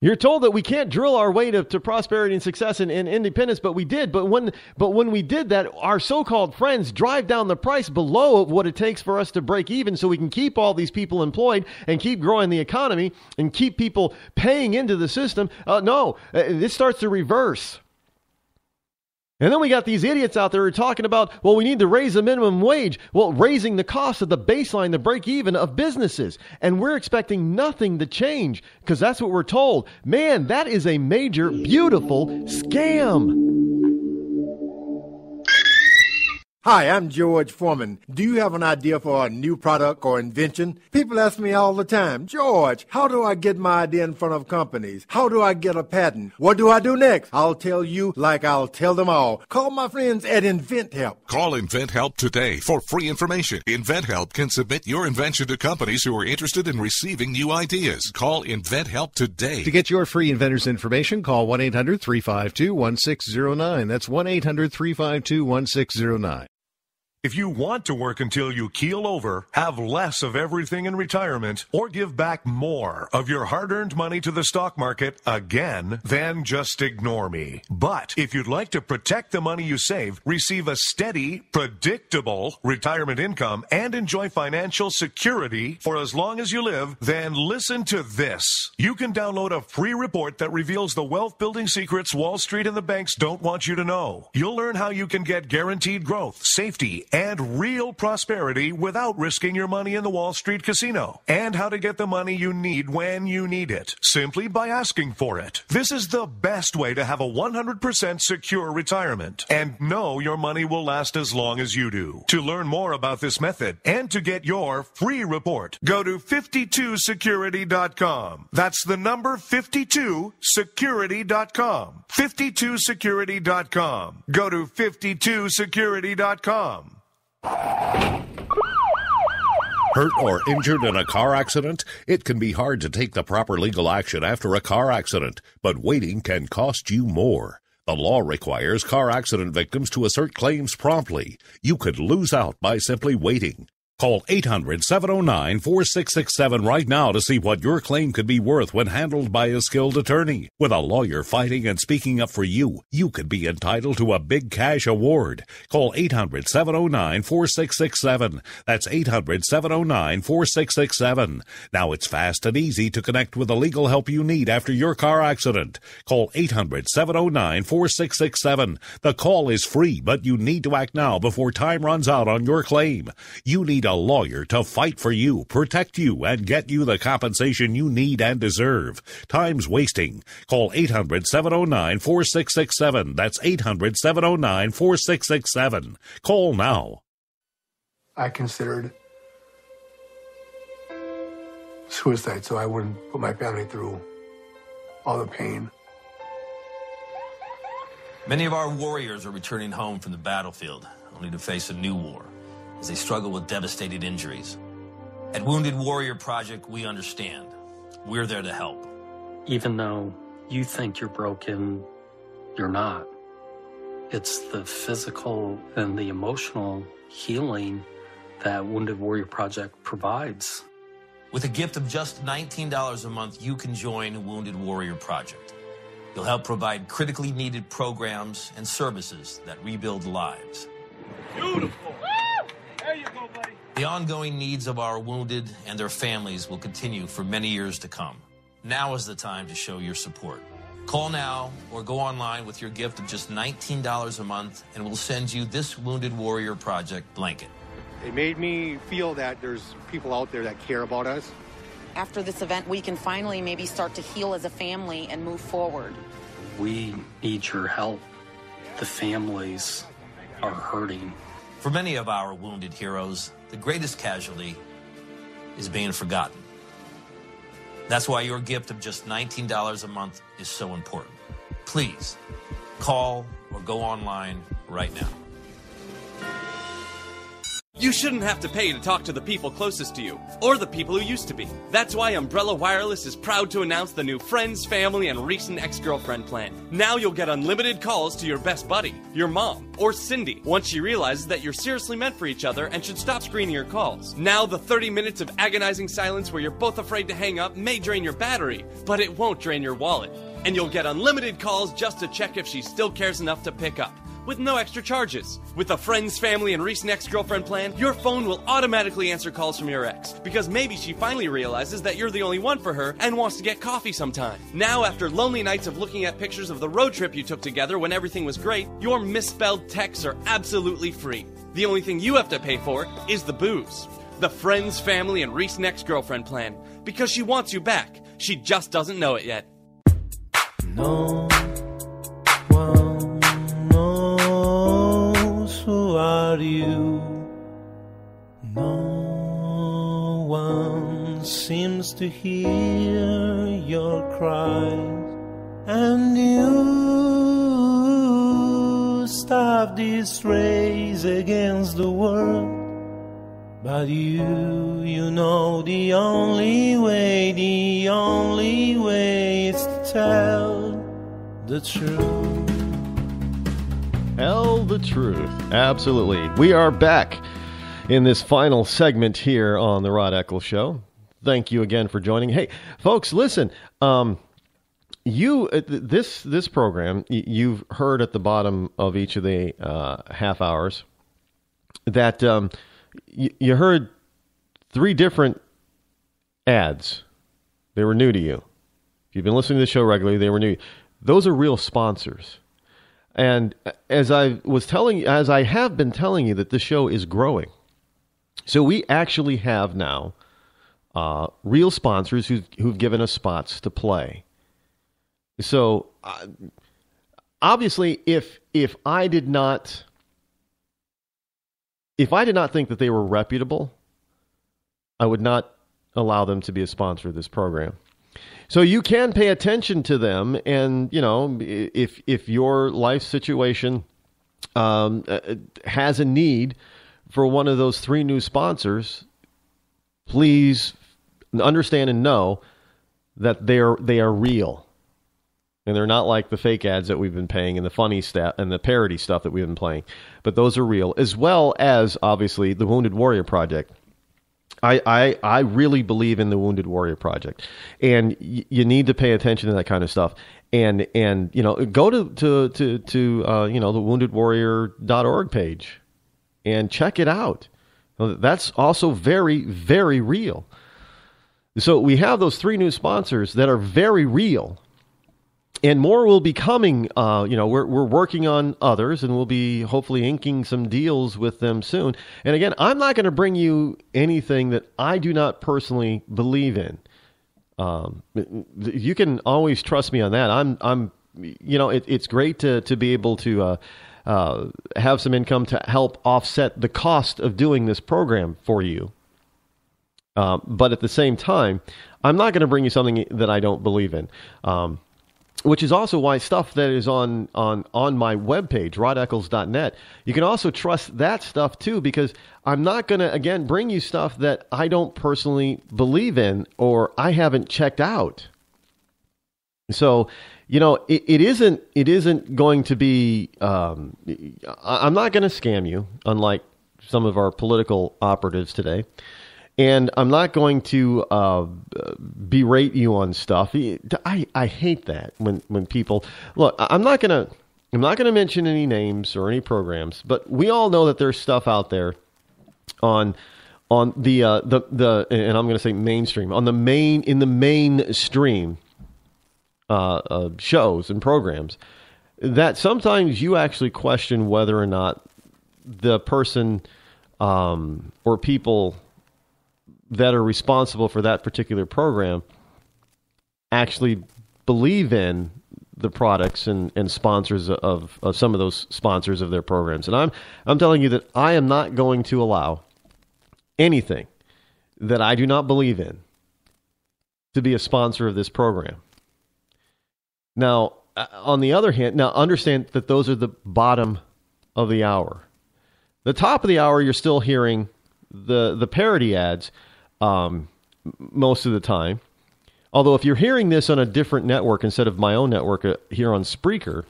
You're told that we can't drill our way to prosperity and success and independence, but we did. But when we did that, our so-called friends drive down the price below what it takes for us to break even so we can keep all these people employed and keep growing the economy and keep people paying into the system. No, this starts to reverse. And then we got these idiots out there who are talking about, well, we need to raise the minimum wage. Well, raising the cost of the baseline, the break even of businesses. And we're expecting nothing to change because that's what we're told. Man, that is a major, beautiful scam. Hi, I'm George Foreman. Do you have an idea for a new product or invention? People ask me all the time, George, how do I get my idea in front of companies? How do I get a patent? What do I do next? I'll tell you like I'll tell them all. Call my friends at InventHelp. Call InventHelp today for free information. InventHelp can submit your invention to companies who are interested in receiving new ideas. Call InventHelp today. To get your free inventor's information, call 1-800-352-1609. That's 1-800-352-1609. If you want to work until you keel over, have less of everything in retirement, or give back more of your hard-earned money to the stock market again, then just ignore me. But if you'd like to protect the money you save, receive a steady, predictable retirement income, and enjoy financial security for as long as you live, then listen to this. You can download a free report that reveals the wealth-building secrets Wall Street and the banks don't want you to know. You'll learn how you can get guaranteed growth, safety, and real prosperity without risking your money in the Wall Street casino, and how to get the money you need when you need it, simply by asking for it. This is the best way to have a 100% secure retirement, and know your money will last as long as you do. To learn more about this method, and to get your free report, go to 52security.com. That's the number 52security.com. 52security.com. Go to 52security.com. Hurt or injured in a car accident? It can be hard to take the proper legal action after a car accident, but waiting can cost you more. The law requires car accident victims to assert claims promptly. You could lose out by simply waiting. Call 800-709-4667 right now to see what your claim could be worth when handled by a skilled attorney. With a lawyer fighting and speaking up for you, you could be entitled to a big cash award. Call 800-709-4667. That's 800-709-4667. Now it's fast and easy to connect with the legal help you need after your car accident. Call 800-709-4667. The call is free, but you need to act now before time runs out on your claim. You need a lawyer to fight for you, protect you, and get you the compensation you need and deserve. Time's wasting. Call 800-709-4667. That's 800-709-4667. Call now. I considered suicide so I wouldn't put my family through all the pain. Many of our warriors are returning home from the battlefield, only to face a new war as they struggle with devastating injuries. At Wounded Warrior Project, we understand. We're there to help. Even though you think you're broken, you're not. It's the physical and the emotional healing that Wounded Warrior Project provides. With a gift of just $19 a month, you can join Wounded Warrior Project. You'll help provide critically needed programs and services that rebuild lives. Beautiful. There you go, buddy. The ongoing needs of our wounded and their families will continue for many years to come. Now is the time to show your support. Call now or go online with your gift of just $19 a month, and we'll send you this Wounded Warrior Project blanket. It made me feel that there's people out there that care about us. After this event, we can finally maybe start to heal as a family and move forward. We need your help. The families are hurting. For many of our wounded heroes, the greatest casualty is being forgotten. That's why your gift of just $19 a month is so important. Please call or go online right now. You shouldn't have to pay to talk to the people closest to you, or the people who used to be. That's why Umbrella Wireless is proud to announce the new Friends, Family, and Recent Ex-Girlfriend plan. Now you'll get unlimited calls to your best buddy, your mom, or Cindy, once she realizes that you're seriously meant for each other and should stop screening your calls. Now the 30 minutes of agonizing silence where you're both afraid to hang up may drain your battery, but it won't drain your wallet. And you'll get unlimited calls just to check if she still cares enough to pick up, with no extra charges. With the Friends, Family, and Recent Ex-Girlfriend plan, your phone will automatically answer calls from your ex, because maybe she finally realizes that you're the only one for her and wants to get coffee sometime. Now, after lonely nights of looking at pictures of the road trip you took together when everything was great, your misspelled texts are absolutely free. The only thing you have to pay for is the booze. The Friends, Family, and Recent Ex-Girlfriend plan, because she wants you back. She just doesn't know it yet. No one knows who are you. No one seems to hear your cries, and you stop this race against the world. But you know the only way is to tell the truth. Tell the truth. Absolutely. We are back in this final segment here on the Rod Eccles Show. Thank you again for joining. Hey, folks, listen. This program, you've heard at the bottom of each of the half hours that you heard 3 different ads. They were new to you. If you've been listening to the show regularly, they were new. Those are real sponsors. And as I have been telling you, that the show is growing. So we actually have now real sponsors who've given us spots to play. So obviously, if I did not think that they were reputable, I would not allow them to be a sponsor of this program. So you can pay attention to them, and if your life situation has a need for one of those 3 new sponsors, please understand and know that they are real, and they're not like the fake ads that we've been paying and the funny stuff and the parody stuff that we've been playing. But those are real, as well as obviously the Wounded Warrior Project. I really believe in the Wounded Warrior Project, and you need to pay attention to that kind of stuff. And go to the woundedwarrior.org page and check it out. That's also very, very real. So we have those 3 new sponsors that are very real. And more will be coming. We're working on others, and we'll be hopefully inking some deals with them soon. And again, I'm not going to bring you anything that I do not personally believe in. You can always trust me on that. It's great to be able to have some income to help offset the cost of doing this program for you. But at the same time, I'm not going to bring you something that I don't believe in. Which is also why stuff that is on my webpage, rodeccles.net, you can also trust that stuff too, because I'm not going to, again, bring you stuff that I don't personally believe in or I haven't checked out. So, it isn't going to be, I'm not going to scam you, unlike some of our political operatives today. And I'm not going to berate you on stuff. I hate that when people look. I'm not gonna mention any names or any programs, but we all know that there's stuff out there on the and I'm going to say mainstream in the mainstream shows and programs that sometimes you actually question whether or not the person or people that are responsible for that particular program actually believe in the products and sponsors of some of those sponsors of their programs. And I'm telling you that I am not going to allow anything that I do not believe in to be a sponsor of this program. Now, on the other hand, understand that those are the bottom of the hour. The top of the hour, you're still hearing the parody ads most of the time. Although if you're hearing this on a different network instead of my own network here on Spreaker,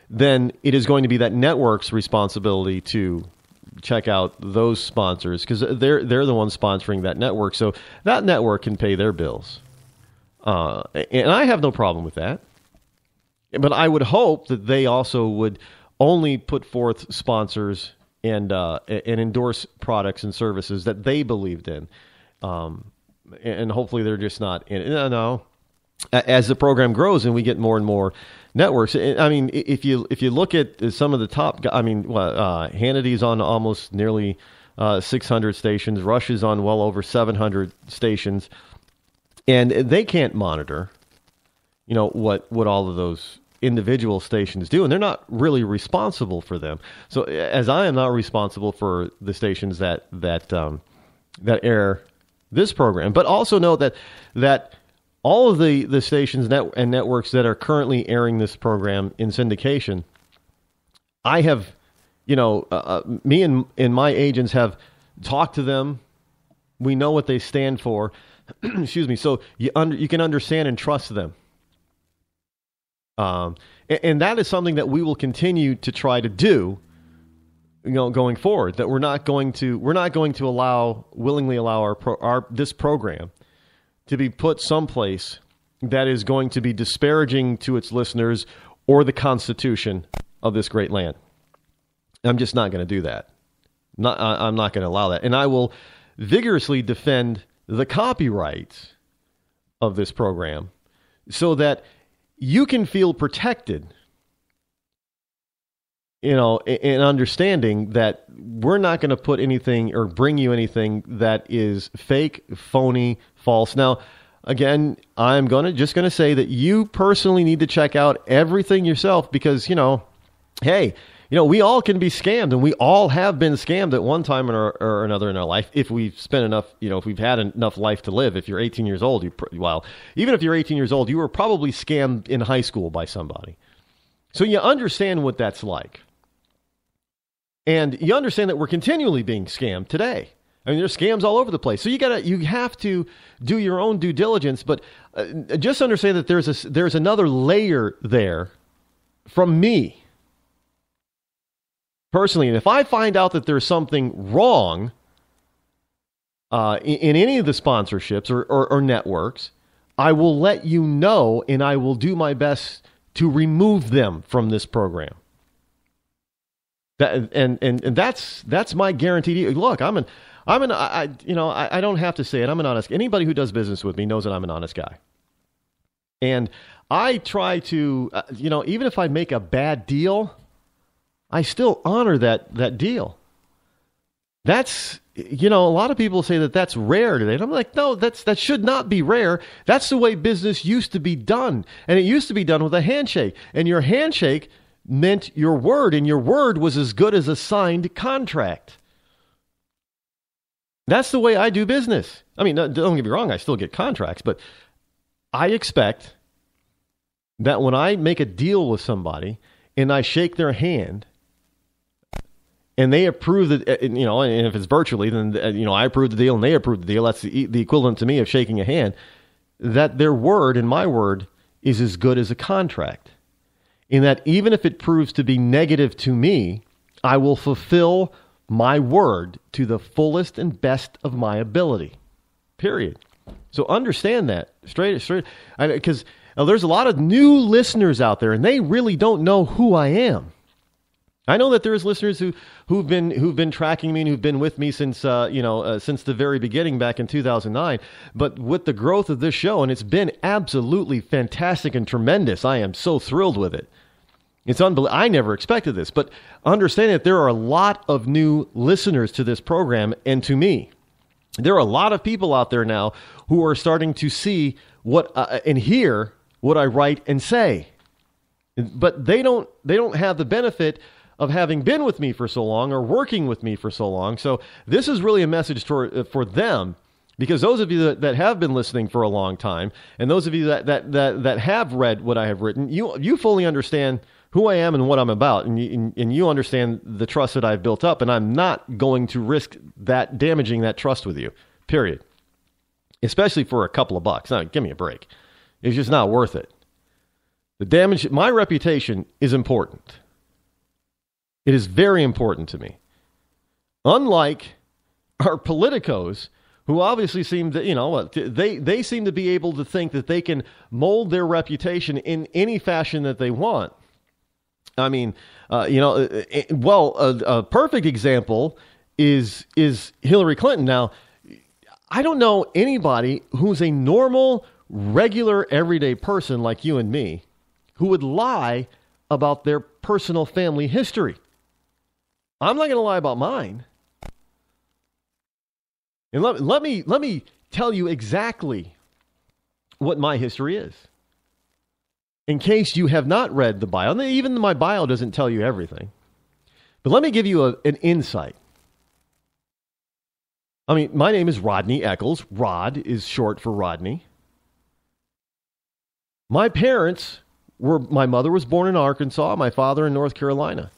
then it is going to be that network's responsibility to check out those sponsors, because they're the ones sponsoring that network. So that network can pay their bills. And I have no problem with that. But I would hope that they also would only put forth sponsors and endorse products and services that they believed in. And hopefully they're just not in it. No. As the program grows and we get more and more networks, I mean, if you look at some of the top, Hannity's on almost nearly 600 stations. Rush is on well over 700 stations, and they can't monitor, what all of those individual stations do, and they're not really responsible for them. So, as I am not responsible for the stations that air this program, but also know that all of the stations and networks that are currently airing this program in syndication, I have, me and my agents have talked to them. We know what they stand for. Excuse me. So you can understand and trust them. And that is something that we will continue to try to do, going forward. That we're not going to willingly allow this program to be put someplace that is going to be disparaging to its listeners or the Constitution of this great land. I'm just not going to do that. I'm not going to allow that. And I will vigorously defend the copyrights of this program so that you can feel protected, in understanding that we're not going to put anything or bring you anything that is fake, phony, false. Now, again, I'm just going to say that you personally need to check out everything yourself because, hey, we all can be scammed, and we all have been scammed at one time or another in our life if we've spent enough, if we've had enough life to live. If you're 18 years old, even if you're 18 years old, you were probably scammed in high school by somebody. So you understand what that's like. And you understand that we're continually being scammed today. I mean, there's scams all over the place. So you have to do your own due diligence, but just understand that there's another layer there from me personally. And if I find out that there's something wrong in any of the sponsorships or networks, I will let you know, and I will do my best to remove them from this program. That's my guarantee. Look, I don't have to say it. I'm an honest. Anybody who does business with me knows that I'm an honest guy. And I try to, even if I make a bad deal, I still honor that deal. That's, a lot of people say that that's rare today. And I'm like, no, that should not be rare. That's the way business used to be done. And it used to be done with a handshake. And your handshake meant your word, and your word was as good as a signed contract. That's the way I do business. I mean, don't get me wrong, I still get contracts, but I expect that when I make a deal with somebody and I shake their hand and they approve that, and if it's virtually, then, I approve the deal and they approve the deal. That's the equivalent to me of shaking a hand, that their word and my word is as good as a contract. In that even if it proves to be negative to me, I will fulfill my word to the fullest and best of my ability. Period. So understand that straight. Because there's a lot of new listeners out there, and they really don't know who I am. I know that there's listeners who've been tracking me and who've been with me since since the very beginning back in 2009. But with the growth of this show, and it's been absolutely fantastic and tremendous. I am so thrilled with it. It's unbelievable. I never expected this, but understand that there are a lot of new listeners to this program and to me. There are a lot of people out there now who are starting to see what and hear what I write and say, but they don't have the benefit of having been with me for so long or working with me for so long. So this is really a message for them, because those of you that have been listening for a long time, and those of you that have read what I have written, you fully understand who I am and what I'm about, and you understand the trust that I've built up, and I'm not going to risk that damaging that trust with you, period. Especially for a couple of bucks. Now, give me a break. It's just not worth it. The damage, my reputation is important. It is very important to me. Unlike our politicos, who obviously seem to, they seem to be able to think that they can mold their reputation in any fashion that they want. I mean, a perfect example is Hillary Clinton. Now, I don't know anybody who's a normal, regular, everyday person like you and me who would lie about their personal family history. I'm not going to lie about mine. And let me tell you exactly what my history is. In case you have not read the bio, even my bio doesn't tell you everything. But let me give you an insight. I mean, my name is Rodney Eccles. Rod is short for Rodney. My my mother was born in Arkansas, my father in North Carolina.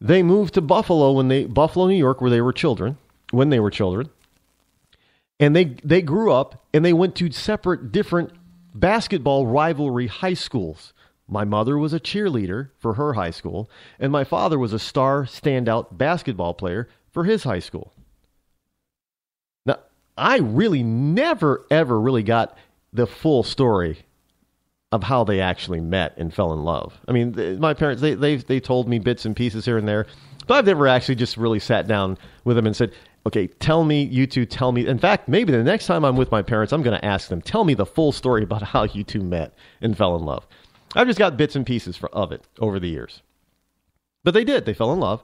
They moved to Buffalo, New York, when they were children. And they grew up and they went to separate, different basketball rivalry high schools. My mother was a cheerleader for her high school, and my father was a star standout basketball player for his high school. Now, I really never, ever really got the full story of how they actually met and fell in love. I mean, my parents, they told me bits and pieces here and there, but I've never actually just really sat down with them and said, okay, you two tell me. In fact, maybe the next time I'm with my parents, I'm going to ask them, tell me the full story about how you two met and fell in love. I've just got bits and pieces of it over the years. But they did. They fell in love.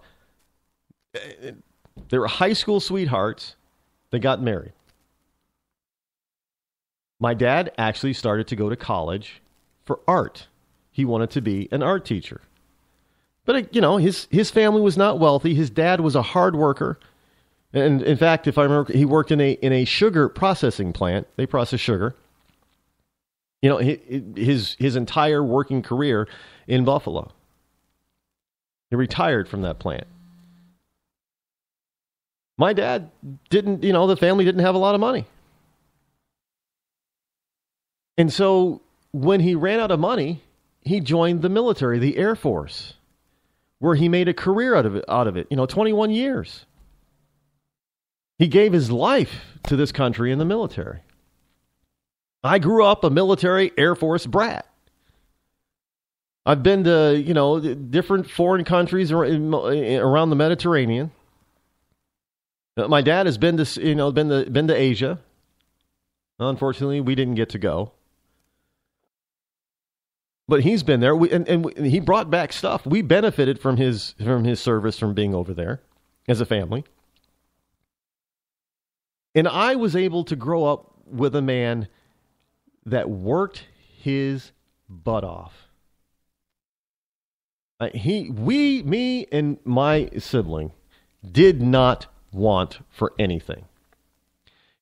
They were high school sweethearts. They got married. My dad actually started to go to college for art. He wanted to be an art teacher. But, his family was not wealthy. His dad was a hard worker. And in fact, if I remember, he worked in a sugar processing plant. They process sugar. His entire working career in Buffalo. He retired from that plant. My dad didn't, the family didn't have a lot of money. And so when he ran out of money, he joined the military, the Air Force, where he made a career out of it, 21 years. He gave his life to this country in the military. I grew up a military Air Force brat. I've been to, different foreign countries around the Mediterranean. My dad has been to, been to Asia. Unfortunately, we didn't get to go. But he's been there, and he brought back stuff. We benefited from his service, from being over there as a family. And I was able to grow up with a man that worked his butt off. Me and my sibling did not want for anything.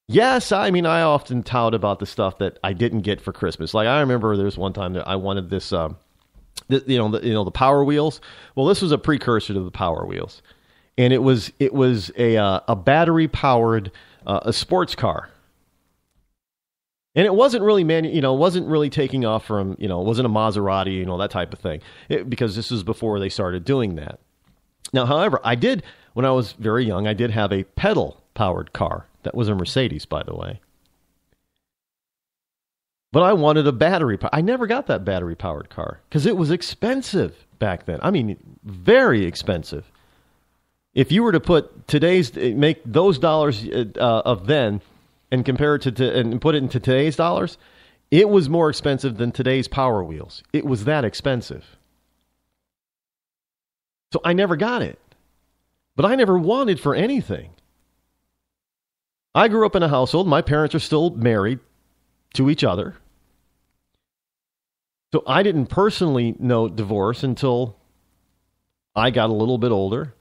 Yes, I often tout about the stuff that I didn't get for Christmas. Like, I remember there was one time that I wanted this, the Power Wheels. Well, this was a precursor to the Power Wheels, and it was a battery powered a sports car, and it wasn't really wasn't really taking off from it wasn't a Maserati, that type of thing, because this was before they started doing that. Now, however, when I was very young, I did have a pedal powered car. That was a Mercedes, by the way. But I wanted a battery. I never got that battery powered car because it was expensive back then. Very expensive. If you were to make those dollars of then and compare it and put it into today's dollars, it was more expensive than today's Power Wheels. It was that expensive. So I never got it. But I never wanted for anything. I grew up in a household. My parents are still married to each other. So I didn't personally know divorce until I got a little bit older.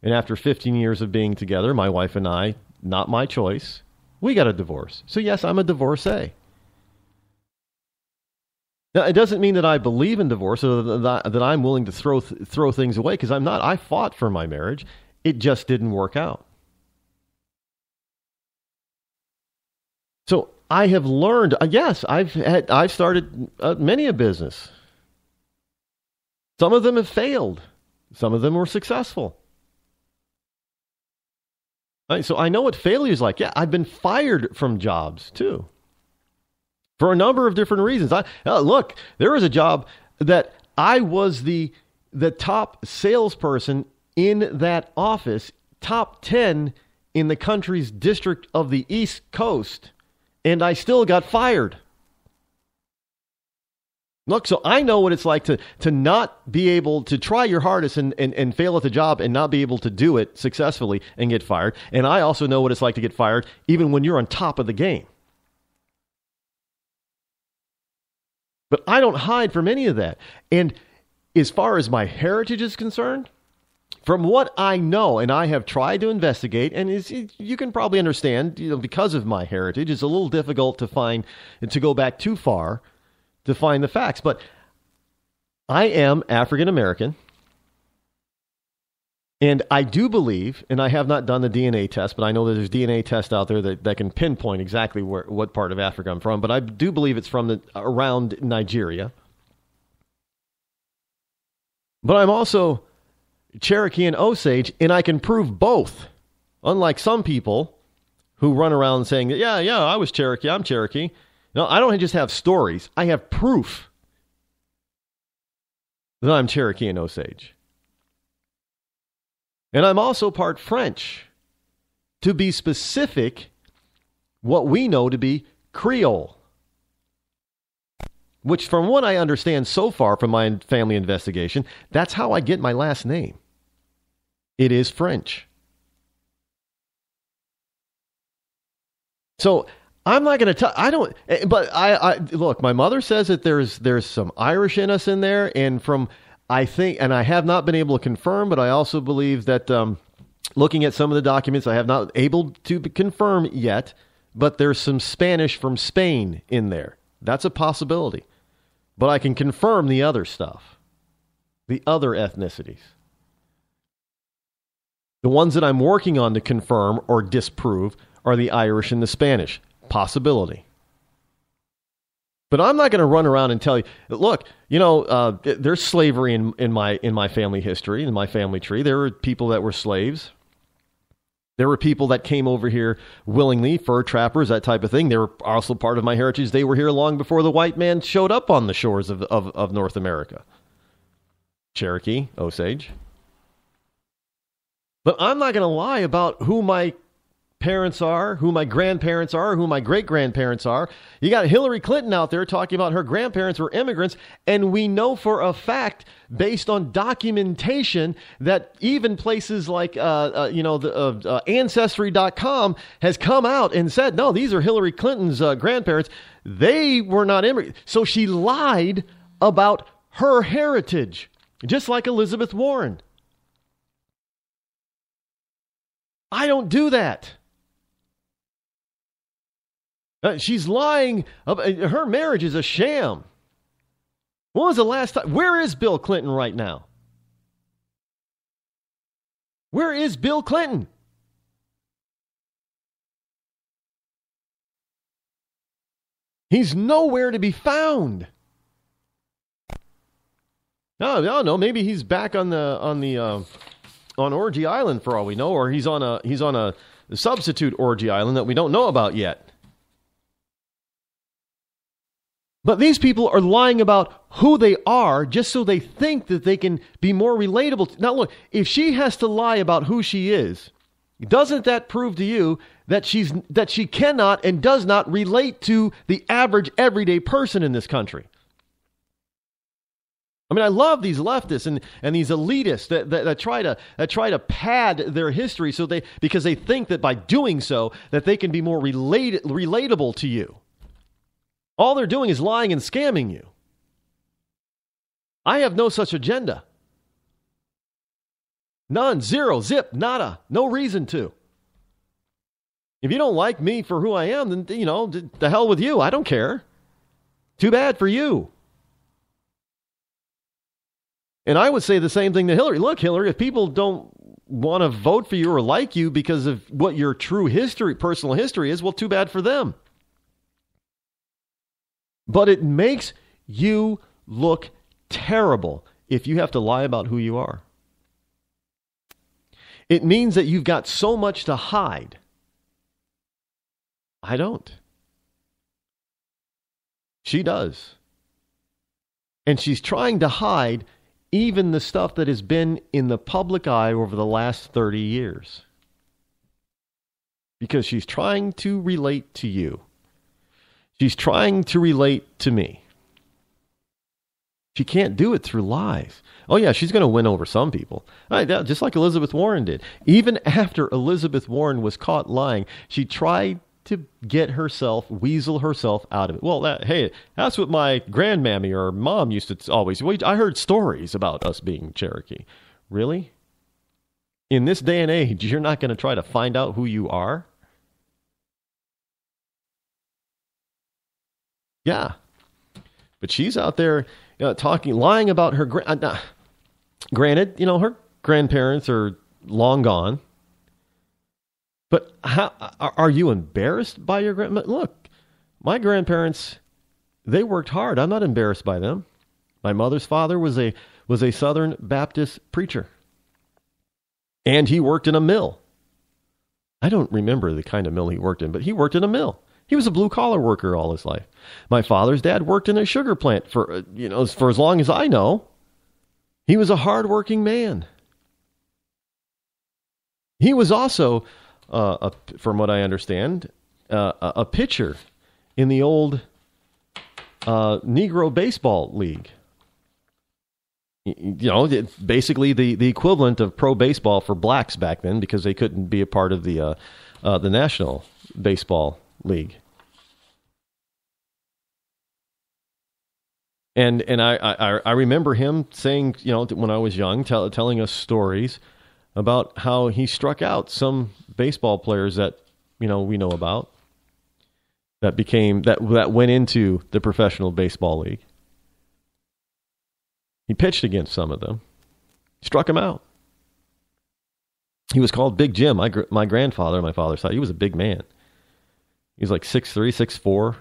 And after 15 years of being together, my wife and I, not my choice, we got a divorce. So yes, I'm a divorcee. Now, it doesn't mean that I believe in divorce or that I'm willing to throw things away, because I'm not. I fought for my marriage. It just didn't work out. So I have learned. Yes, I've started many a business. Some of them have failed. Some of them were successful. Right, so I know what failure is like. Yeah, I've been fired from jobs too, for a number of different reasons. Look, there was a job that I was the top salesperson in that office, top 10 in the country's district of the East Coast, and I still got fired. Look, so I know what it's like to not be able to try your hardest and fail at the job and not be able to do it successfully and get fired. And I also know what it's like to get fired even when you're on top of the game. But I don't hide from any of that. And as far as my heritage is concerned, from what I know, and I have tried to investigate, and you can probably understand, because of my heritage, it's a little difficult to go back too far to find the facts. But I am African American, and I do believe, and I have not done the DNA test, but I know that there's DNA tests out there that can pinpoint exactly what part of Africa I'm from, but I do believe it's from around Nigeria. But I'm also Cherokee and Osage, and I can prove both. Unlike some people who run around saying, yeah, I was Cherokee, I'm Cherokee. No, I don't just have stories. I have proof that I'm Cherokee and Osage. And I'm also part French. To be specific, what we know to be Creole. Which, from what I understand so far from my family investigation, that's how I get my last name. It is French. So I'm not going to tell. I don't. But I look. My mother says that there's some Irish in us in there, and I think, and I have not been able to confirm, but I also believe that looking at some of the documents, I have not able to confirm yet. But there's some Spanish from Spain in there. That's a possibility. But I can confirm the other stuff, the other ethnicities. The ones that I'm working on to confirm or disprove are the Irish and the Spanish. Possibility. But I'm not going to run around and tell you, look, there's slavery in my family history, in my family tree. There were people that were slaves. There were people that came over here willingly, fur trappers, that type of thing. They were also part of my heritage. They were here long before the white man showed up on the shores of North America. Cherokee, Osage. But I'm not going to lie about who my parents are, who my grandparents are, who my great-grandparents are. You got Hillary Clinton out there talking about her grandparents were immigrants, and we know for a fact, based on documentation, that even places like Ancestry.com has come out and said, no, these are Hillary Clinton's grandparents. They were not immigrants. So she lied about her heritage, just like Elizabeth Warren. I don't do that. She's lying. Her marriage is a sham. When was the last time? Where is Bill Clinton right now? Where is Bill Clinton? He's nowhere to be found. No. Maybe he's back on Orgy Island for all we know, or he's on a substitute Orgy Island that we don't know about yet. But these people are lying about who they are just so they think that they can be more relatable. Now look, if she has to lie about who she is, doesn't that prove to you that she cannot and does not relate to the average everyday person in this country? I mean, I love these leftists and these elitists that try to pad their history because they think that by doing so that they can be more relatable to you. All they're doing is lying and scamming you. I have no such agenda. None, zero, zip, nada, no reason to. If you don't like me for who I am, then, the hell with you. I don't care. Too bad for you. And I would say the same thing to Hillary. Look, Hillary, if people don't want to vote for you or like you because of what your true history, personal history is, well, too bad for them. But it makes you look terrible if you have to lie about who you are. It means that you've got so much to hide. I don't. She does. And she's trying to hide even the stuff that has been in the public eye over the last 30 years. Because she's trying to relate to you. She's trying to relate to me. She can't do it through lies. Oh, yeah, she's going to win over some people. Just like Elizabeth Warren did. Even after Elizabeth Warren was caught lying, she tried to get herself, weasel herself out of it. Well, that's what my grandmammy or mom used to always. I heard stories about us being Cherokee. Really? In this day and age, you're not going to try to find out who you are? Yeah. But she's out there lying about her. Granted, her grandparents are long gone. But how are you embarrassed by your grandparents? Look, my grandparents, they worked hard. I'm not embarrassed by them. My mother's father was a Southern Baptist preacher. And he worked in a mill. I don't remember the kind of mill he worked in, but he worked in a mill. He was a blue-collar worker all his life. My father's dad worked in a sugar plant for as long as I know. He was a hard-working man. He was also, from what I understand, a pitcher in the old Negro Baseball League. Basically the equivalent of pro baseball for blacks back then, because they couldn't be a part of the National Baseball League. And I remember him saying, when I was young, telling us stories about how he struck out some baseball players that we know about that went into the Professional Baseball League. He pitched against some of them, struck them out. He was called Big Jim. My grandfather on my father's side, he was a big man. He was like 6'3", 6'4",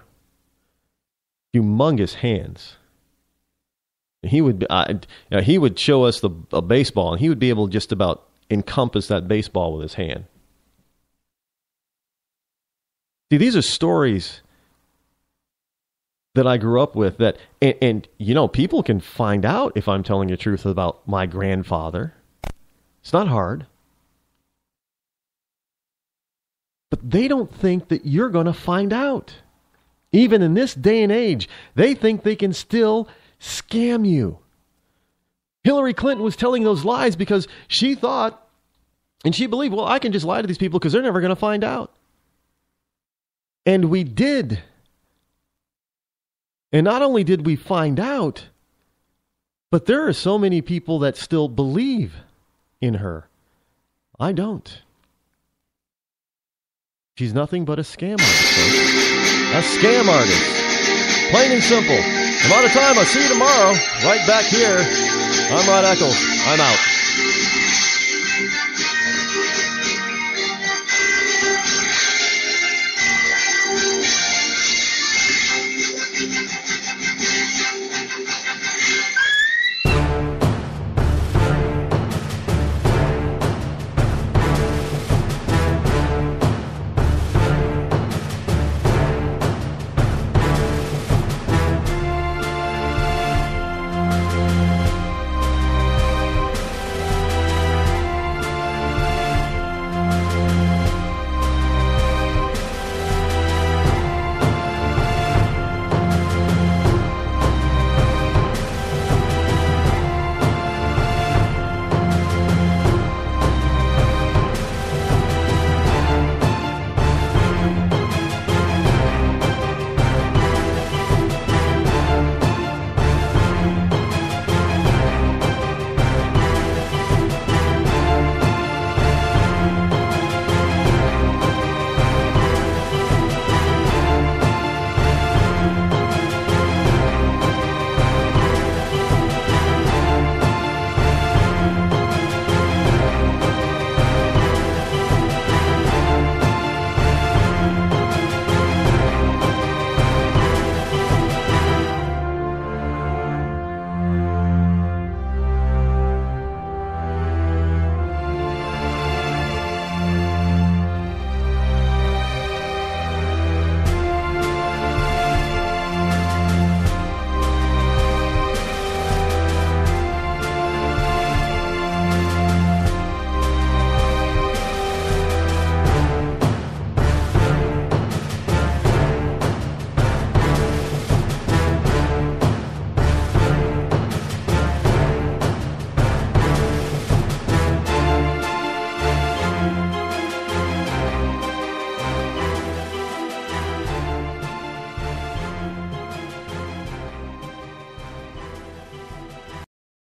humongous hands. He would show us a baseball, and he would be able to just about encompass that baseball with his hand. See, these are stories that I grew up with and people can find out if I'm telling the truth about my grandfather. It's not hard. But they don't think that you're going to find out. Even in this day and age, they think they can still scam you. Hillary Clinton was telling those lies because she thought, and she believed, well, I can just lie to these people because they're never going to find out. And we did. And not only did we find out, but there are so many people that still believe in her. I don't. She's nothing but a scam artist, folks. A scam artist. Plain and simple. I'm out of time. I'll see you tomorrow, right back here. I'm Rod Eccles. I'm out.